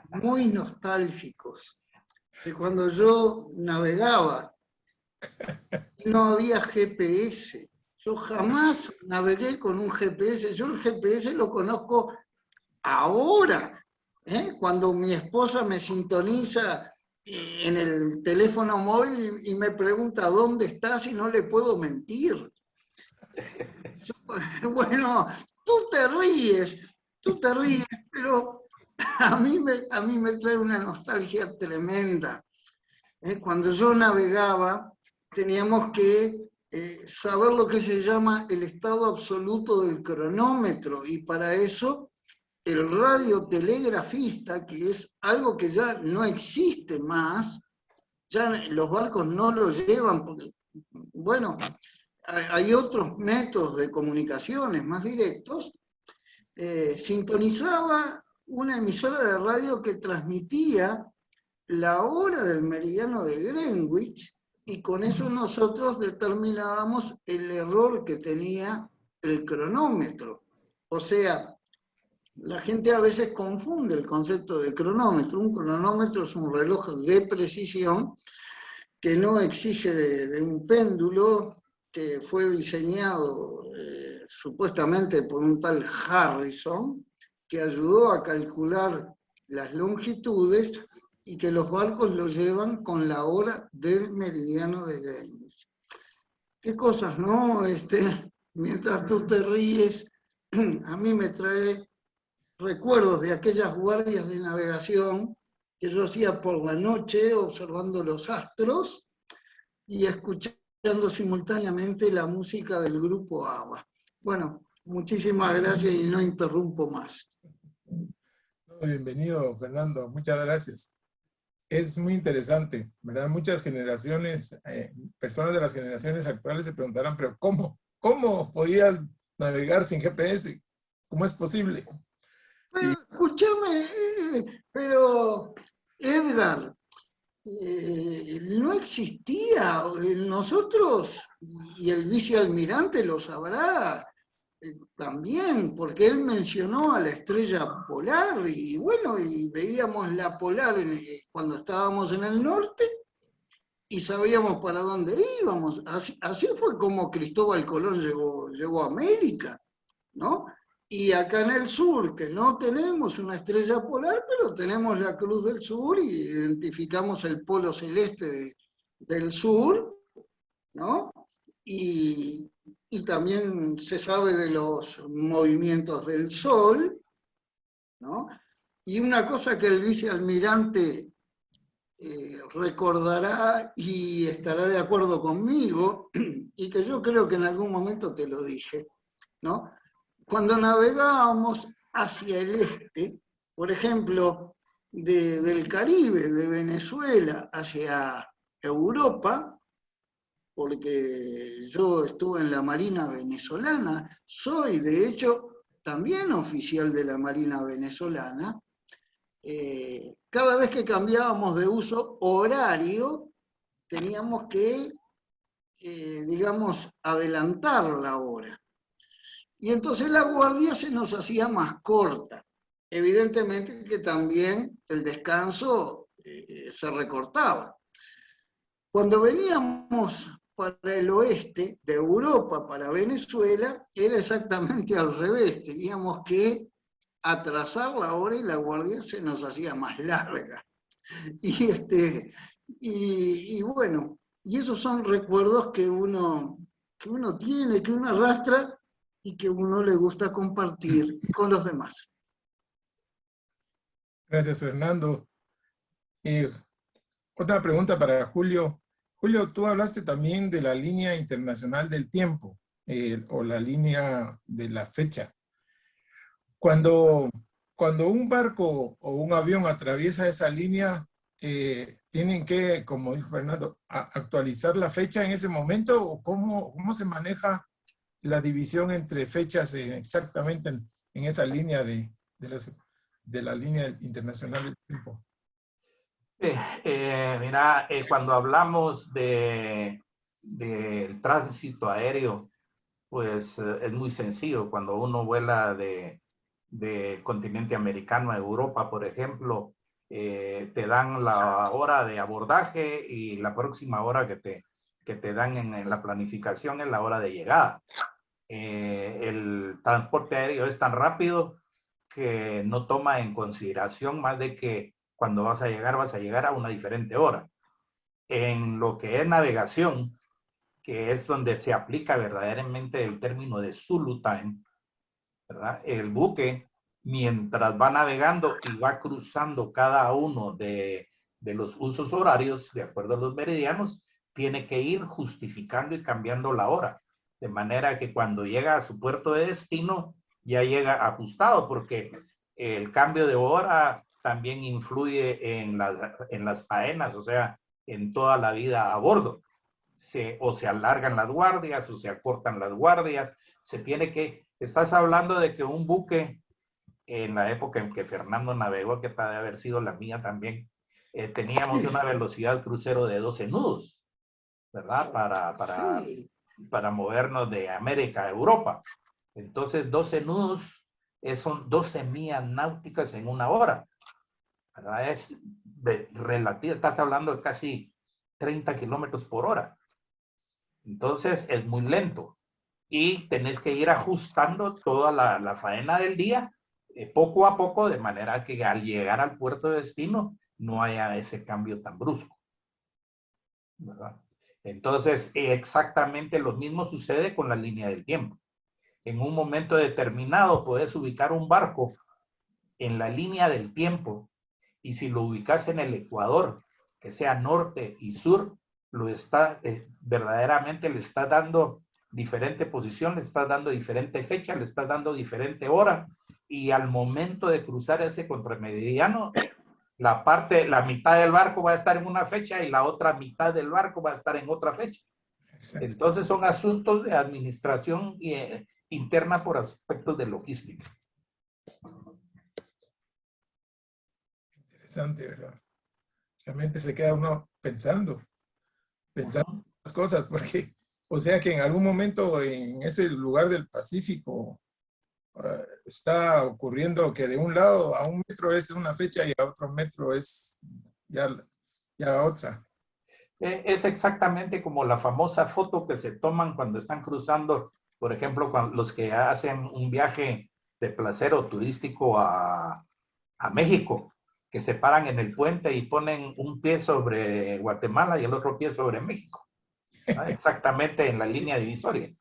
muy nostálgicos de cuando yo navegaba y no había GPS. Yo jamás navegué con un GPS. Yo el GPS lo conozco ahora, cuando mi esposa me sintoniza en el teléfono móvil y me pregunta ¿dónde estás? Y no le puedo mentir. Bueno, tú te ríes, pero a mí me trae una nostalgia tremenda. Cuando yo navegaba, teníamos que saber lo que se llama el estado absoluto del cronómetro, y para eso el radiotelegrafista, que es algo que ya no existe más, ya los barcos no lo llevan, porque, bueno, hay otros métodos de comunicaciones más directos, sintonizaba una emisora de radio que transmitía la hora del meridiano de Greenwich, y con eso nosotros determinábamos el error que tenía el cronómetro. O sea, la gente a veces confunde el concepto de cronómetro. Un cronómetro es un reloj de precisión que no exige de un péndulo, que fue diseñado supuestamente por un tal Harrison, que ayudó a calcular las longitudes y que los barcos lo llevan con la hora del meridiano de Greenwich. Qué cosas, ¿no? Mientras tú te ríes, a mí me trae recuerdos de aquellas guardias de navegación que yo hacía por la noche observando los astros y escuchando simultáneamente la música del grupo ABBA. Bueno, muchísimas gracias y no interrumpo más. Bienvenido, Fernando. Muchas gracias. Es muy interesante, ¿verdad? Muchas generaciones, personas de las generaciones actuales se preguntarán, pero ¿cómo podías navegar sin GPS? ¿Cómo es posible? Pero, escúchame, pero Edgar, no existía. Nosotros, y el vicealmirante lo sabrá también, porque él mencionó a la estrella polar, y bueno, y veíamos la polar cuando estábamos en el norte, y sabíamos para dónde íbamos. Así fue como Cristóbal Colón llegó a América, ¿no? Y acá en el sur, que no tenemos una estrella polar, pero tenemos la Cruz del Sur y identificamos el polo celeste del sur, ¿no? Y también se sabe de los movimientos del Sol, ¿no? Y una cosa que el vicealmirante recordará y estará de acuerdo conmigo, y que yo creo que en algún momento te lo dije, ¿no? Cuando navegábamos hacia el este, por ejemplo, del Caribe, de Venezuela hacia Europa, porque yo estuve en la Marina venezolana, soy de hecho también oficial de la Marina venezolana, cada vez que cambiábamos de uso horario, teníamos que, digamos, adelantar la hora. Y entonces la guardia se nos hacía más corta. Evidentemente que también el descanso se recortaba. Cuando veníamos para el oeste de Europa, para Venezuela, era exactamente al revés. Teníamos que atrasar la hora y la guardia se nos hacía más larga. Y bueno, y esos son recuerdos que uno tiene, que uno arrastra y que uno le gusta compartir con los demás. Gracias, Fernando. Otra pregunta para Julio. Julio, tú hablaste también de la línea internacional del tiempo, o la línea de la fecha. Cuando un barco o un avión atraviesa esa línea, ¿tienen que, como dijo Fernando, actualizar la fecha en ese momento? ¿O cómo se maneja la división entre fechas exactamente en esa línea de la línea internacional del tiempo? Mira, cuando hablamos del tránsito aéreo, pues es muy sencillo. Cuando uno vuela del continente americano a Europa, por ejemplo, te dan la hora de abordaje y la próxima hora que te dan en la planificación es la hora de llegada. El transporte aéreo es tan rápido que no toma en consideración más de que cuando vas a llegar a una diferente hora. En lo que es navegación, que es donde se aplica verdaderamente el término de Zulu Time, ¿verdad? El buque, mientras va navegando y va cruzando cada uno de los usos horarios, de acuerdo a los meridianos, tiene que ir justificando y cambiando la hora, de manera que cuando llega a su puerto de destino, ya llega ajustado, porque el cambio de hora también influye en las faenas, o sea, en toda la vida a bordo. O se alargan las guardias o se acortan las guardias. Estás hablando de que un buque, en la época en que Fernando navegó, que puede haber sido la mía también, teníamos una velocidad crucero de 12 nudos, ¿verdad? Para movernos de América a Europa. Entonces, 12 nudos son 12 millas náuticas en una hora, ¿verdad? Es relativa, estás hablando de casi 30 kilómetros por hora. Entonces es muy lento y tenés que ir ajustando toda la faena del día poco a poco, de manera que al llegar al puerto de destino no haya ese cambio tan brusco, ¿verdad? Entonces, exactamente lo mismo sucede con la línea del tiempo. En un momento determinado puedes ubicar un barco en la línea del tiempo, y si lo ubicas en el Ecuador, que sea norte y sur, lo está verdaderamente le está dando diferente posición, le está dando diferente fecha, le está dando diferente hora, y al momento de cruzar ese contrameridiano, la mitad del barco va a estar en una fecha y la otra mitad del barco va a estar en otra fecha. Exacto. Entonces son asuntos de administración interna por aspectos de logística. Interesante, ¿verdad? Realmente se queda uno pensando las cosas, porque, o sea que en algún momento en ese lugar del Pacífico está ocurriendo que de un lado a un metro es una fecha y a otro metro es ya otra. Es exactamente como la famosa foto que se toman cuando están cruzando, por ejemplo, los que hacen un viaje de placer o turístico a México, que se paran en el puente y ponen un pie sobre Guatemala y el otro pie sobre México, ¿no? Exactamente en la línea divisoria.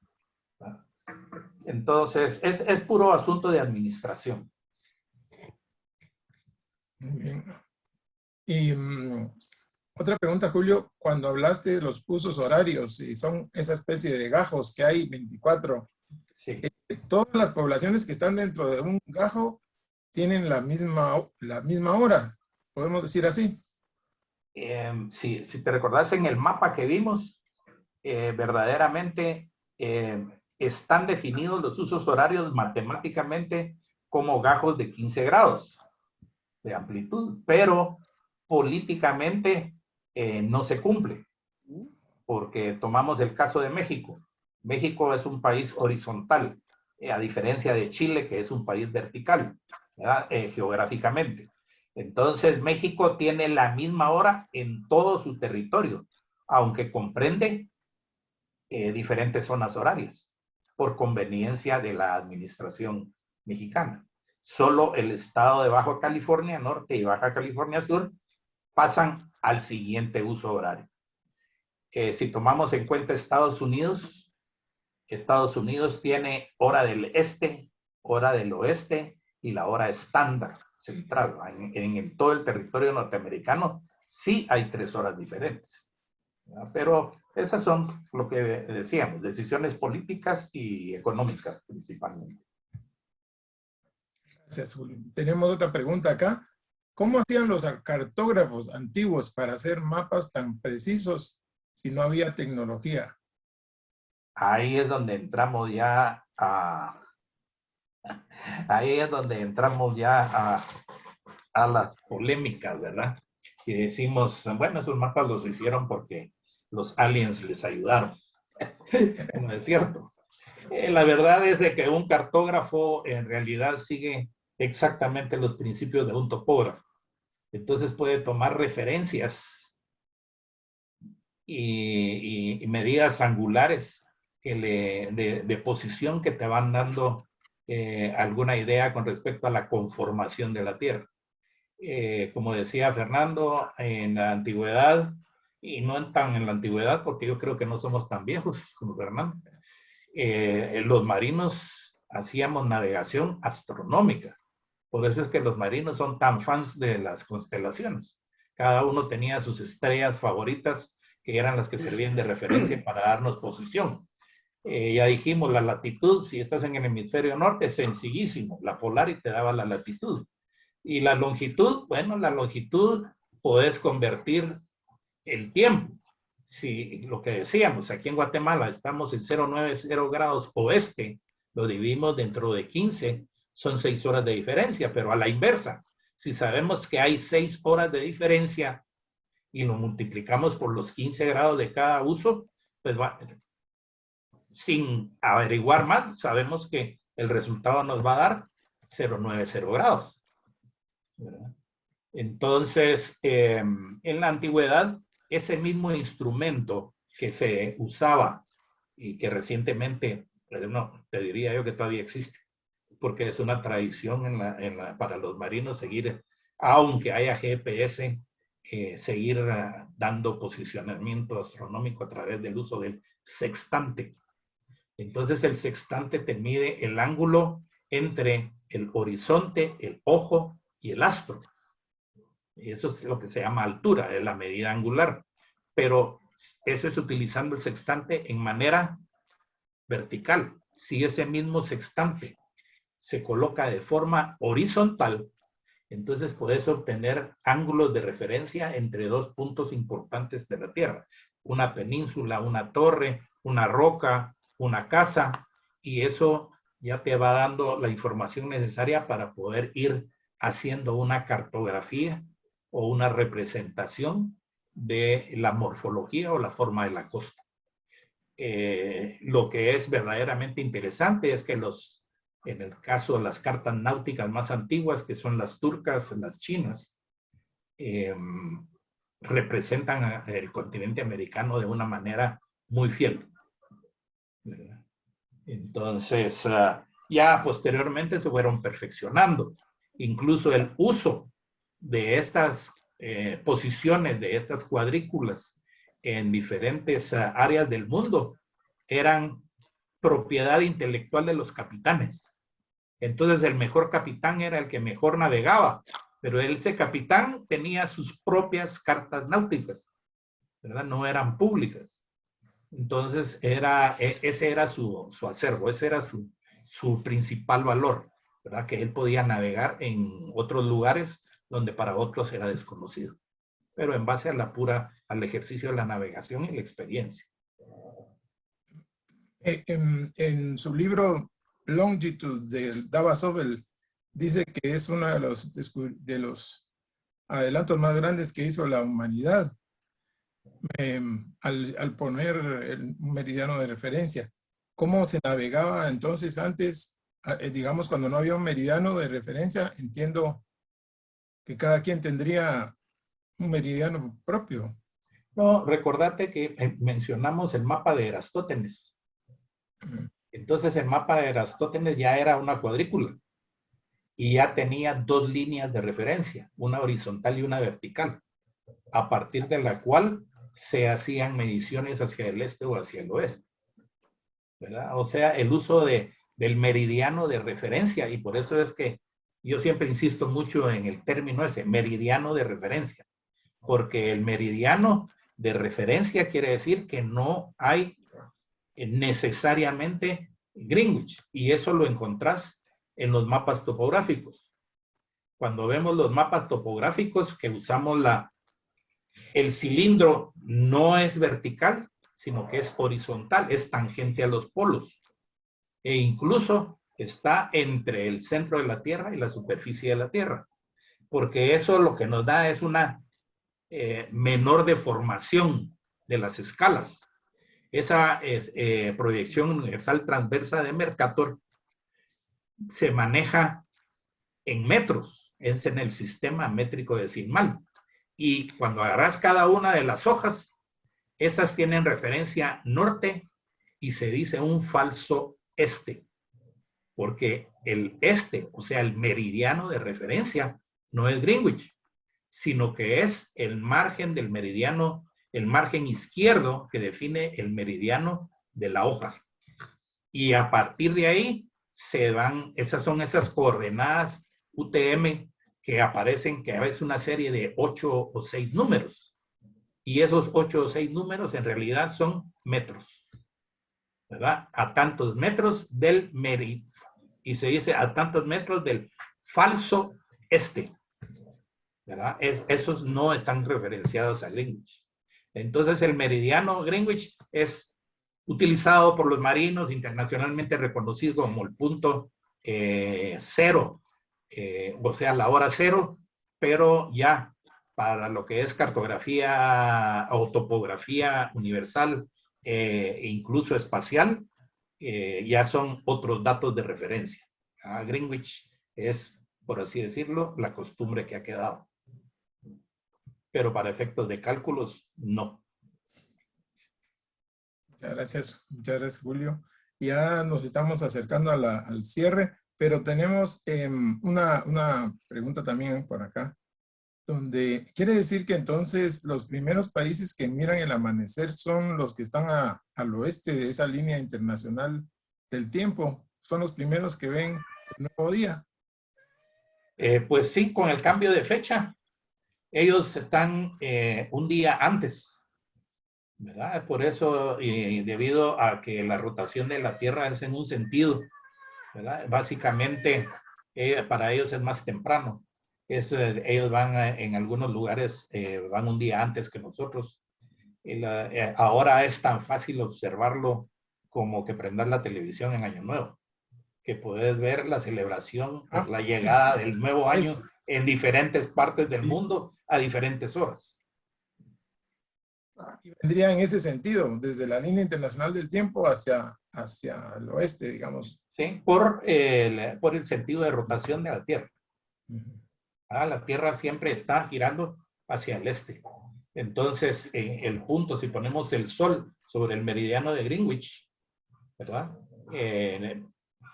Entonces, es puro asunto de administración. Muy bien. Y otra pregunta, Julio, cuando hablaste de los usos horarios, y son esa especie de gajos que hay 24, Sí. Todas las poblaciones que están dentro de un gajo tienen la misma hora, podemos decir así. Si te recordás en el mapa que vimos, verdaderamente están definidos los usos horarios matemáticamente como gajos de 15 grados de amplitud, pero políticamente no se cumple, porque tomamos el caso de México. México es un país horizontal, a diferencia de Chile, que es un país vertical, geográficamente. Entonces, México tiene la misma hora en todo su territorio, aunque comprende diferentes zonas horarias, por conveniencia de la administración mexicana. Solo el estado de Baja California Norte y Baja California Sur pasan al siguiente uso horario. Si tomamos en cuenta Estados Unidos tiene hora del este, hora del oeste y la hora estándar central. En todo el territorio norteamericano sí hay 3 horas diferentes, ¿verdad? Pero esas son lo que decíamos, decisiones políticas y económicas principalmente. Gracias, Julio. Tenemos otra pregunta acá. ¿Cómo hacían los cartógrafos antiguos para hacer mapas tan precisos si no había tecnología? Ahí es donde entramos ya a las polémicas, ¿verdad? Y decimos, bueno, esos mapas los hicieron porque los aliens les ayudaron. No es cierto. La verdad es de que un cartógrafo en realidad sigue exactamente los principios de un topógrafo. Entonces puede tomar referencias y medidas angulares de posición que te van dando alguna idea con respecto a la conformación de la Tierra. Como decía Fernando, en la antigüedad, y no tan en la antigüedad, porque yo creo que no somos tan viejos como Fernando, los marinos hacíamos navegación astronómica. Por eso es que los marinos son tan fans de las constelaciones. Cada uno tenía sus estrellas favoritas, que eran las que servían de referencia para darnos posición. Ya dijimos, la latitud, si estás en el hemisferio norte, es sencillísimo. La polar y te daba la latitud. Y la longitud, bueno, la longitud podés convertir el tiempo. Si lo que decíamos, aquí en Guatemala estamos en 090 grados oeste, lo dividimos dentro de 15, son 6 horas de diferencia, pero a la inversa, si sabemos que hay 6 horas de diferencia y lo multiplicamos por los 15 grados de cada uso, pues sin averiguar más, sabemos que el resultado nos va a dar 090 grados, ¿verdad? Entonces, en la antigüedad ese mismo instrumento que se usaba y que recientemente, no, te diría yo que todavía existe, porque es una tradición para los marinos seguir, aunque haya GPS, seguir dando posicionamiento astronómico a través del uso del sextante. Entonces el sextante te mide el ángulo entre el horizonte, el ojo y el astro. Y eso es lo que se llama altura, es la medida angular. Pero eso es utilizando el sextante en manera vertical. Si ese mismo sextante se coloca de forma horizontal, entonces puedes obtener ángulos de referencia entre dos puntos importantes de la Tierra. Una península, una torre, una roca, una casa, y eso ya te va dando la información necesaria para poder ir haciendo una cartografía o una representación de la morfología o la forma de la costa. Lo que es verdaderamente interesante es que en el caso de las cartas náuticas más antiguas, que son las turcas, las chinas, representan el continente americano de una manera muy fiel. Entonces, ya posteriormente se fueron perfeccionando. Incluso el uso de estas posiciones, de estas cuadrículas en diferentes áreas del mundo, eran propiedad intelectual de los capitanes. Entonces el mejor capitán era el que mejor navegaba, pero ese capitán tenía sus propias cartas náuticas, ¿verdad? No eran públicas. Entonces ese era su acervo, ese era su principal valor, ¿verdad? Que él podía navegar en otros lugares donde para otros era desconocido, pero en base al ejercicio de la navegación y la experiencia. En su libro Longitude de Dava Sobel dice que es uno de los adelantos más grandes que hizo la humanidad al poner el meridiano de referencia. ¿Cómo se navegaba entonces antes? Digamos, cuando no había un meridiano de referencia, entiendo que cada quien tendría un meridiano propio. No, recordate que mencionamos el mapa de Erastótenes. Entonces el mapa de Erastótenes ya era una cuadrícula y ya tenía dos líneas de referencia, una horizontal y una vertical, a partir de la cual se hacían mediciones hacia el este o hacia el oeste, ¿verdad? O sea, el uso del meridiano de referencia, y por eso es que yo siempre insisto mucho en el término ese, meridiano de referencia, porque el meridiano de referencia quiere decir que no hay necesariamente Greenwich, y eso lo encontrás en los mapas topográficos. Cuando vemos los mapas topográficos que usamos el cilindro no es vertical, sino que es horizontal, es tangente a los polos, e incluso está entre el centro de la Tierra y la superficie de la Tierra, porque eso lo que nos da es una menor deformación de las escalas. Esa proyección universal transversa de Mercator se maneja en metros, es en el sistema métrico decimal. Y cuando agarras cada una de las hojas, esas tienen referencia norte y se dice un falso este, porque el este, o sea, el meridiano de referencia, no es Greenwich, sino que es el margen del meridiano, el margen izquierdo que define el meridiano de la hoja. Y a partir de ahí se van, esas son esas coordenadas UTM que aparecen, que es una serie de 8 o 6 números. Y esos 8 o 6 números en realidad son metros, ¿verdad? A tantos metros del meridiano. Y se dice a tantos metros del falso este, ¿verdad? Esos no están referenciados a Greenwich. Entonces el meridiano Greenwich es utilizado por los marinos, internacionalmente reconocido como el punto cero, o sea, la hora cero, pero ya para lo que es cartografía o topografía universal e incluso espacial, ya son otros datos de referencia. Greenwich es, por así decirlo, la costumbre que ha quedado. pero para efectos de cálculos, no. Muchas gracias, Julio. Ya nos estamos acercando al cierre, pero tenemos una pregunta también por acá, donde quiere decir que entonces los primeros países que miran el amanecer son los que están al oeste de esa línea internacional del tiempo, son los primeros que ven el nuevo día. Pues sí, con el cambio de fecha, ellos están un día antes, ¿verdad? Por eso, debido a que la rotación de la Tierra es en un sentido, ¿verdad? Básicamente, para ellos es más temprano. Ellos van en algunos lugares, van un día antes que nosotros. Ahora es tan fácil observarlo como que prender la televisión en Año Nuevo, que puedes ver la celebración por la llegada del nuevo año en diferentes partes del mundo a diferentes horas. Y vendría en ese sentido, desde la línea internacional del tiempo hacia el oeste, digamos. Sí, por el sentido de rotación de la Tierra. La Tierra siempre está girando hacia el este. Entonces, el punto, si ponemos el Sol sobre el meridiano de Greenwich, ¿verdad?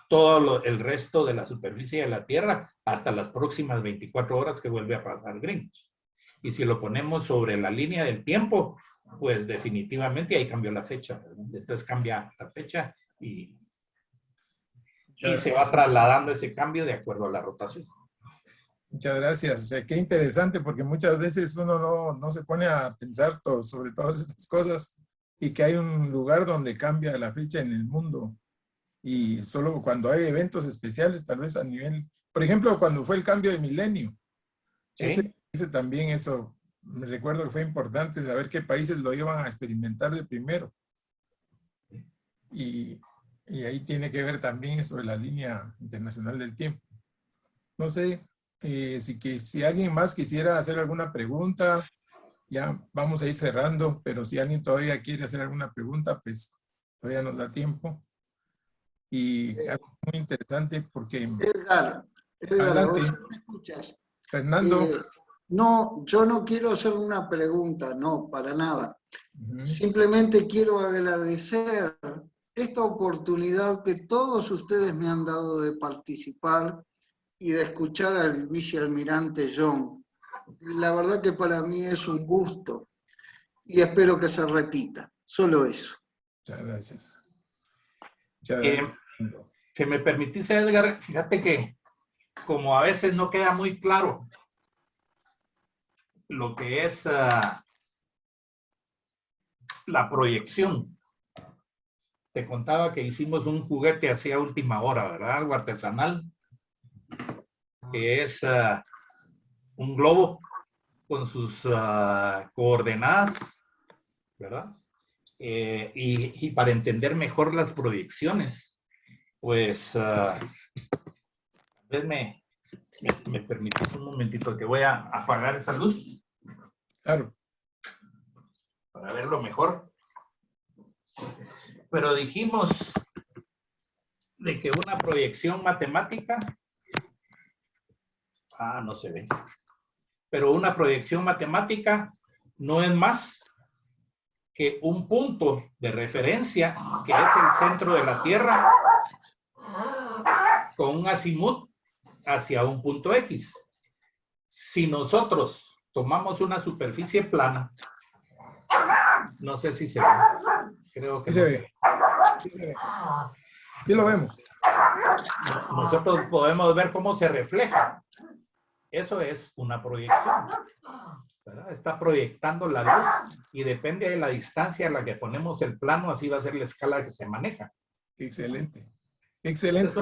Todo el resto de la superficie de la Tierra hasta las próximas 24 horas que vuelve a pasar Greenwich. Y si lo ponemos sobre la línea del tiempo, pues definitivamente ahí cambió la fecha, ¿verdad? Entonces cambia la fecha y se va trasladando ese cambio de acuerdo a la rotación. Muchas gracias. O sea, qué interesante, porque muchas veces uno no se pone a pensar sobre todas estas cosas y que hay un lugar donde cambia la fecha en el mundo. Y solo cuando hay eventos especiales, tal vez a nivel, por ejemplo, cuando fue el cambio de milenio. ¿Sí? Ese también, eso, me recuerdo que fue importante saber qué países lo iban a experimentar de primero. Y ahí tiene que ver también eso de la línea internacional del tiempo. No sé si alguien más quisiera hacer alguna pregunta, ya vamos a ir cerrando, pero si alguien todavía quiere hacer alguna pregunta, pues todavía nos da tiempo. Y es muy interesante porque... Edgar, Adelante. ¿vos me escuchas? Fernando. No, yo no quiero hacer una pregunta, no, para nada. Uh-huh. Simplemente quiero agradecer esta oportunidad que todos ustedes me han dado de participar y de escuchar al vicealmirante John. La verdad que para mí es un gusto y espero que se repita. Solo eso. Muchas gracias. Muchas gracias. Si me permitís, Edgar, fíjate que como a veces no queda muy claro lo que es la proyección. Te contaba que hicimos un juguete así a última hora, ¿verdad? Algo artesanal, que es un globo con sus coordenadas, ¿verdad? Y para entender mejor las proyecciones, pues, ¿me permitís un momentito que voy a apagar esa luz? Claro. Para verlo mejor. Pero dijimos de que una proyección matemática, no se ve, pero una proyección matemática no es más que un punto de referencia que es el centro de la Tierra con un azimut hacia un punto X. Si nosotros tomamos una superficie plana, no sé si se ve, creo que sí no se ve. Sí se ve. Sí lo vemos. Nosotros podemos ver cómo se refleja. Eso es una proyección, ¿verdad? Está proyectando la luz y depende de la distancia a la que ponemos el plano, así va a ser la escala que se maneja. Excelente. Excelente.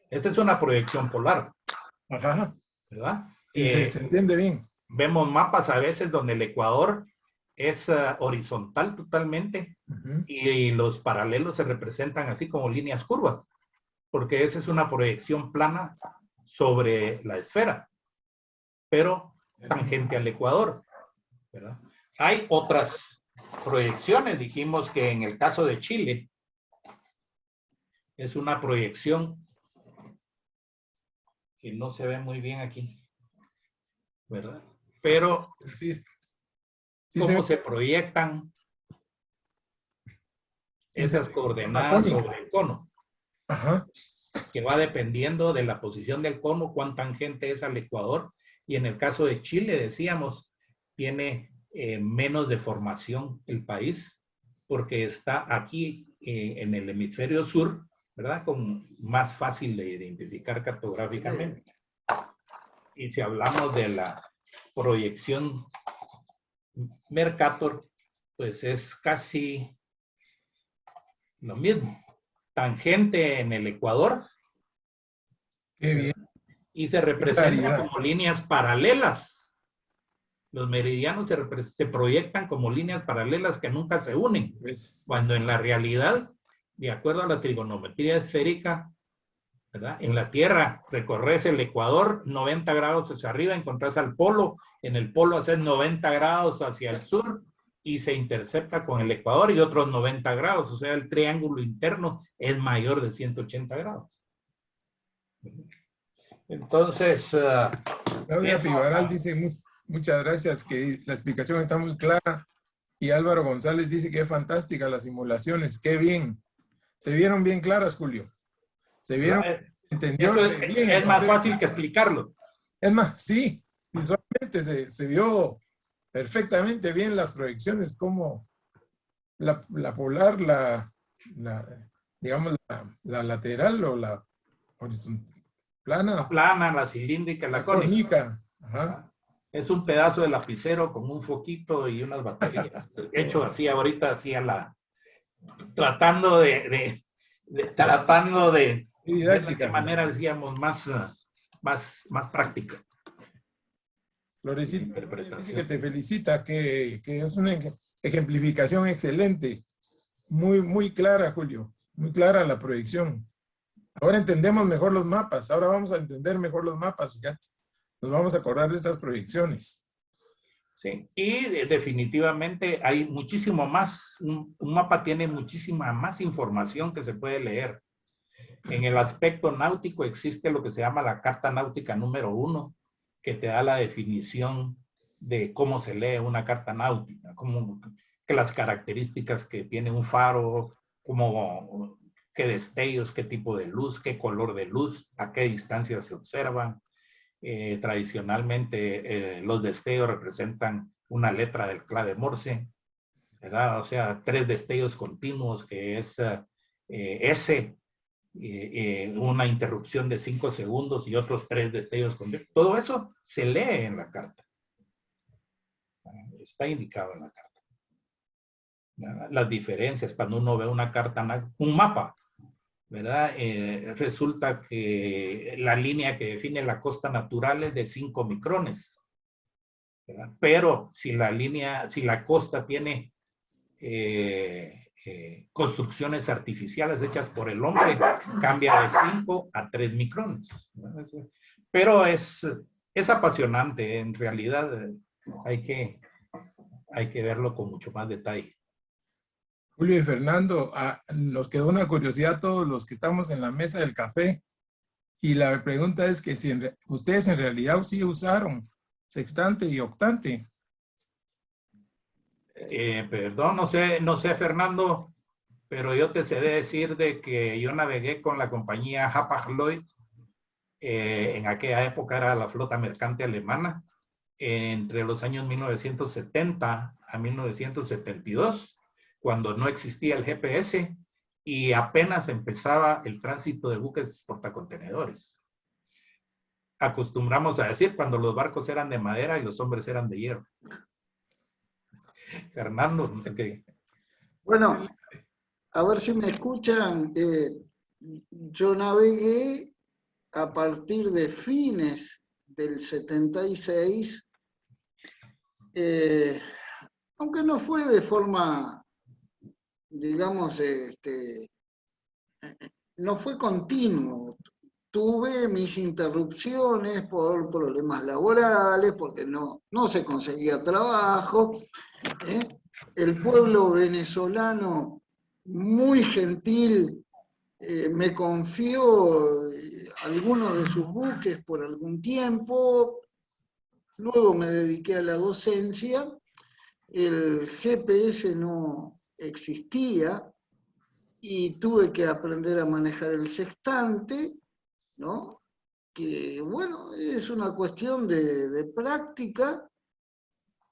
Esta es una proyección polar. Ajá. ¿Verdad? Se entiende bien. Vemos mapas a veces donde el ecuador es horizontal totalmente y los paralelos se representan así como líneas curvas, porque esa es una proyección plana sobre la esfera, pero tangente al ecuador, ¿verdad? Hay otras proyecciones, dijimos que en el caso de Chile es una proyección que no se ve muy bien aquí, ¿verdad? pero Sí, sí cómo ve se proyectan sí se esas ve coordenadas cónica. sobre el cono, Ajá. que va dependiendo de la posición del cono, cuán tangente es al ecuador, y en el caso de Chile, decíamos, tiene menos deformación el país, porque está aquí en el hemisferio sur, ¿verdad? Con más fácil de identificar cartográficamente. Y si hablamos de la proyección Mercator, pues es casi lo mismo. Tangente en el ecuador, Qué bien. y se Qué representa claridad. como líneas paralelas. Los meridianos se proyectan como líneas paralelas que nunca se unen, Pues, cuando en la realidad, de acuerdo a la trigonometría esférica, ¿verdad? En la Tierra recorres el ecuador 90 grados hacia arriba, encontrás al polo, en el polo haces 90 grados hacia el sur y se intercepta con el ecuador y otros 90 grados, o sea, el triángulo interno es mayor de 180 grados. Entonces, Claudia eso, Pivaral dice, muchas gracias, que la explicación está muy clara. Y Álvaro González dice que es fantástica las simulaciones, qué bien. Se vieron bien claras, Julio. Se vieron, entendió eso bien el es más concepto. fácil que explicarlo. Es más, sí, visualmente se vio perfectamente bien las proyecciones, como la polar, digamos, la lateral o la horizontal, La plana, plana, la cilíndrica, la la cónica. cónica. Ajá. Es un pedazo de lapicero con un foquito y unas baterías. Hecho así ahorita, así a la... Tratando tratando de Qué ver de qué didáctica. manera decíamos más práctica. Florecita dice que Interpretación. te felicita, que es una ejemplificación excelente. Muy, muy clara, Julio. Muy clara la proyección. Ahora entendemos mejor los mapas. Ahora vamos a entender mejor los mapas, fíjate. Nos vamos a acordar de estas proyecciones. Sí, y definitivamente hay muchísimo más. Un mapa tiene muchísima más información que se puede leer. En el aspecto náutico existe lo que se llama la Carta Náutica número 1, que te da la definición de cómo se lee una carta náutica, que las características que tiene un faro, como qué destellos, qué tipo de luz, qué color de luz, a qué distancia se observan. Tradicionalmente los destellos representan una letra del clave Morse, ¿verdad? O sea, 3 destellos continuos que es S, una interrupción de 5 segundos y otros 3 destellos continuos. Todo eso se lee en la carta. Está indicado en la carta. ¿Verdad? Las diferencias, cuando uno ve una carta, un mapa, ¿verdad? Resulta que la línea que define la costa natural es de 5 micrones, ¿verdad? Pero si la costa tiene construcciones artificiales hechas por el hombre, cambia de 5 a 3 micrones, ¿verdad? Pero es apasionante, en realidad hay que verlo con mucho más detalle. Julio y Fernando, nos quedó una curiosidad a todos los que estamos en la mesa del café. Y la pregunta es que si ustedes en realidad sí usaron sextante y octante. Perdón, no sé, Fernando, pero yo te sé decir de que yo navegué con la compañía Hapag-Lloyd. En aquella época era la flota mercante alemana, entre los años 1970 a 1972, cuando no existía el GPS y apenas empezaba el tránsito de buques portacontenedores. Acostumbramos a decir cuando los barcos eran de madera y los hombres eran de hierro. Fernando, no sé qué. Bueno, a ver si me escuchan. Yo navegué a partir de fines del 76, aunque no fue de forma, digamos, no fue continuo. Tuve mis interrupciones por problemas laborales, porque no se conseguía trabajo. El pueblo venezolano, muy gentil, me confió algunos de sus buques por algún tiempo. Luego me dediqué a la docencia. El GPS no existía y tuve que aprender a manejar el sextante, ¿no? Que bueno, es una cuestión de práctica,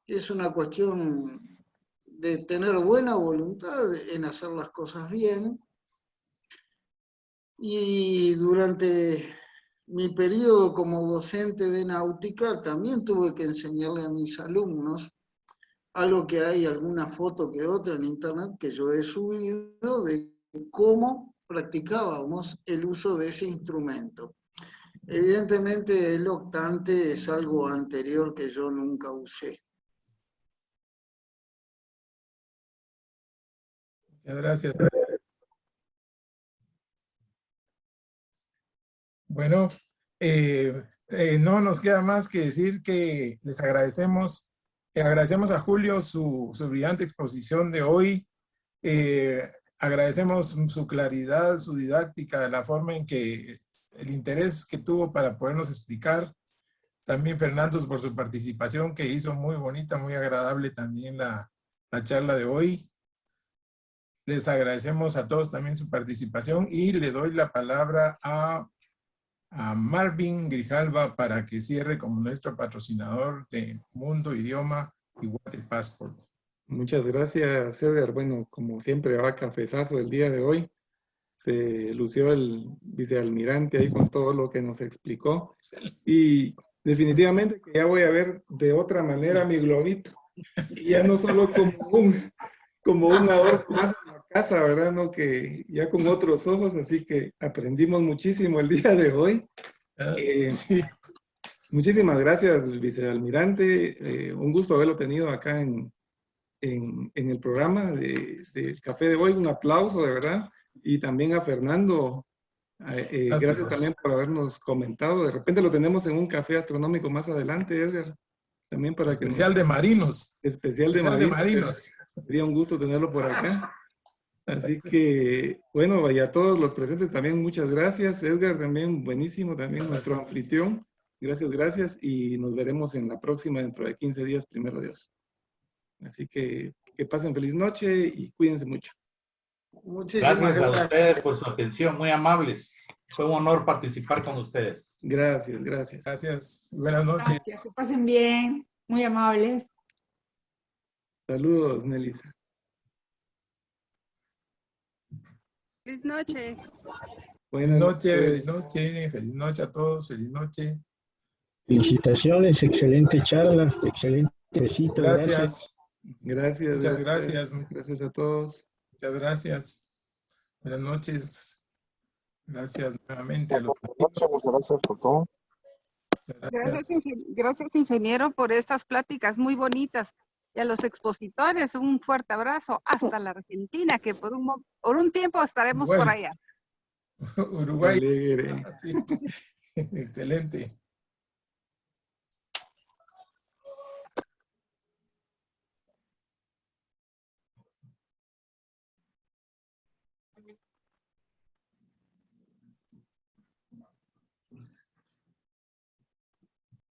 es una cuestión de tener buena voluntad en hacer las cosas bien. Y durante mi periodo como docente de náutica también tuve que enseñarle a mis alumnos algo que hay, alguna foto que otra en internet que yo he subido de cómo practicábamos el uso de ese instrumento. Evidentemente el octante es algo anterior que yo nunca usé. Muchas gracias. Bueno, no nos queda más que decir que les agradecemos a Julio su brillante exposición de hoy. Agradecemos su claridad, su didáctica, la forma en que el interés que tuvo para podernos explicar. También Fernando por su participación, que hizo muy bonita, muy agradable también la charla de hoy. Les agradecemos a todos también su participación y le doy la palabra a Marvin Grijalva para que cierre como nuestro patrocinador de Mundo Idioma y Water Passport. Muchas gracias, Edgar. Bueno, como siempre, va cafezazo el día de hoy. Se lució el vicealmirante ahí con todo lo que nos explicó. Y definitivamente que ya voy a ver de otra manera mi globito. Y ya no solo como un adorno más en la casa, ¿verdad? No, que ya con otros ojos, así que aprendimos muchísimo el día de hoy. Sí. Muchísimas gracias, vicealmirante. Un gusto haberlo tenido acá en el programa del Café de hoy. Un aplauso, de verdad. Y también a Fernando, gracias también por habernos comentado. De repente lo tenemos en un café astronómico más adelante, Edgar. También para especial de marinos. Especial de marinos. Sería un gusto tenerlo por acá. Así que, bueno, y a todos los presentes también muchas gracias. Edgar también, buenísimo, también nuestro anfitrión. Gracias, gracias. Y nos veremos en la próxima dentro de 15 días, primero Dios. Así que pasen feliz noche y cuídense mucho. Muchísimas gracias a ustedes por su atención, muy amables. Fue un honor participar con ustedes. Gracias, gracias. Gracias. Buenas noches. Gracias, que pasen bien, muy amables. Saludos, Melissa. Feliz noche. Feliz noche, feliz noche a todos, feliz noche. Felicitaciones, excelente charla, excelente besito. Gracias. Gracias. Muchas gracias. Gracias a todos. Muchas gracias. Buenas noches. Gracias nuevamente a los. Muchas gracias por todo. Gracias, ingeniero, por estas pláticas muy bonitas. Y a los expositores, un fuerte abrazo hasta la Argentina, que por un tiempo estaremos por allá. Uruguay. Sí. Excelente.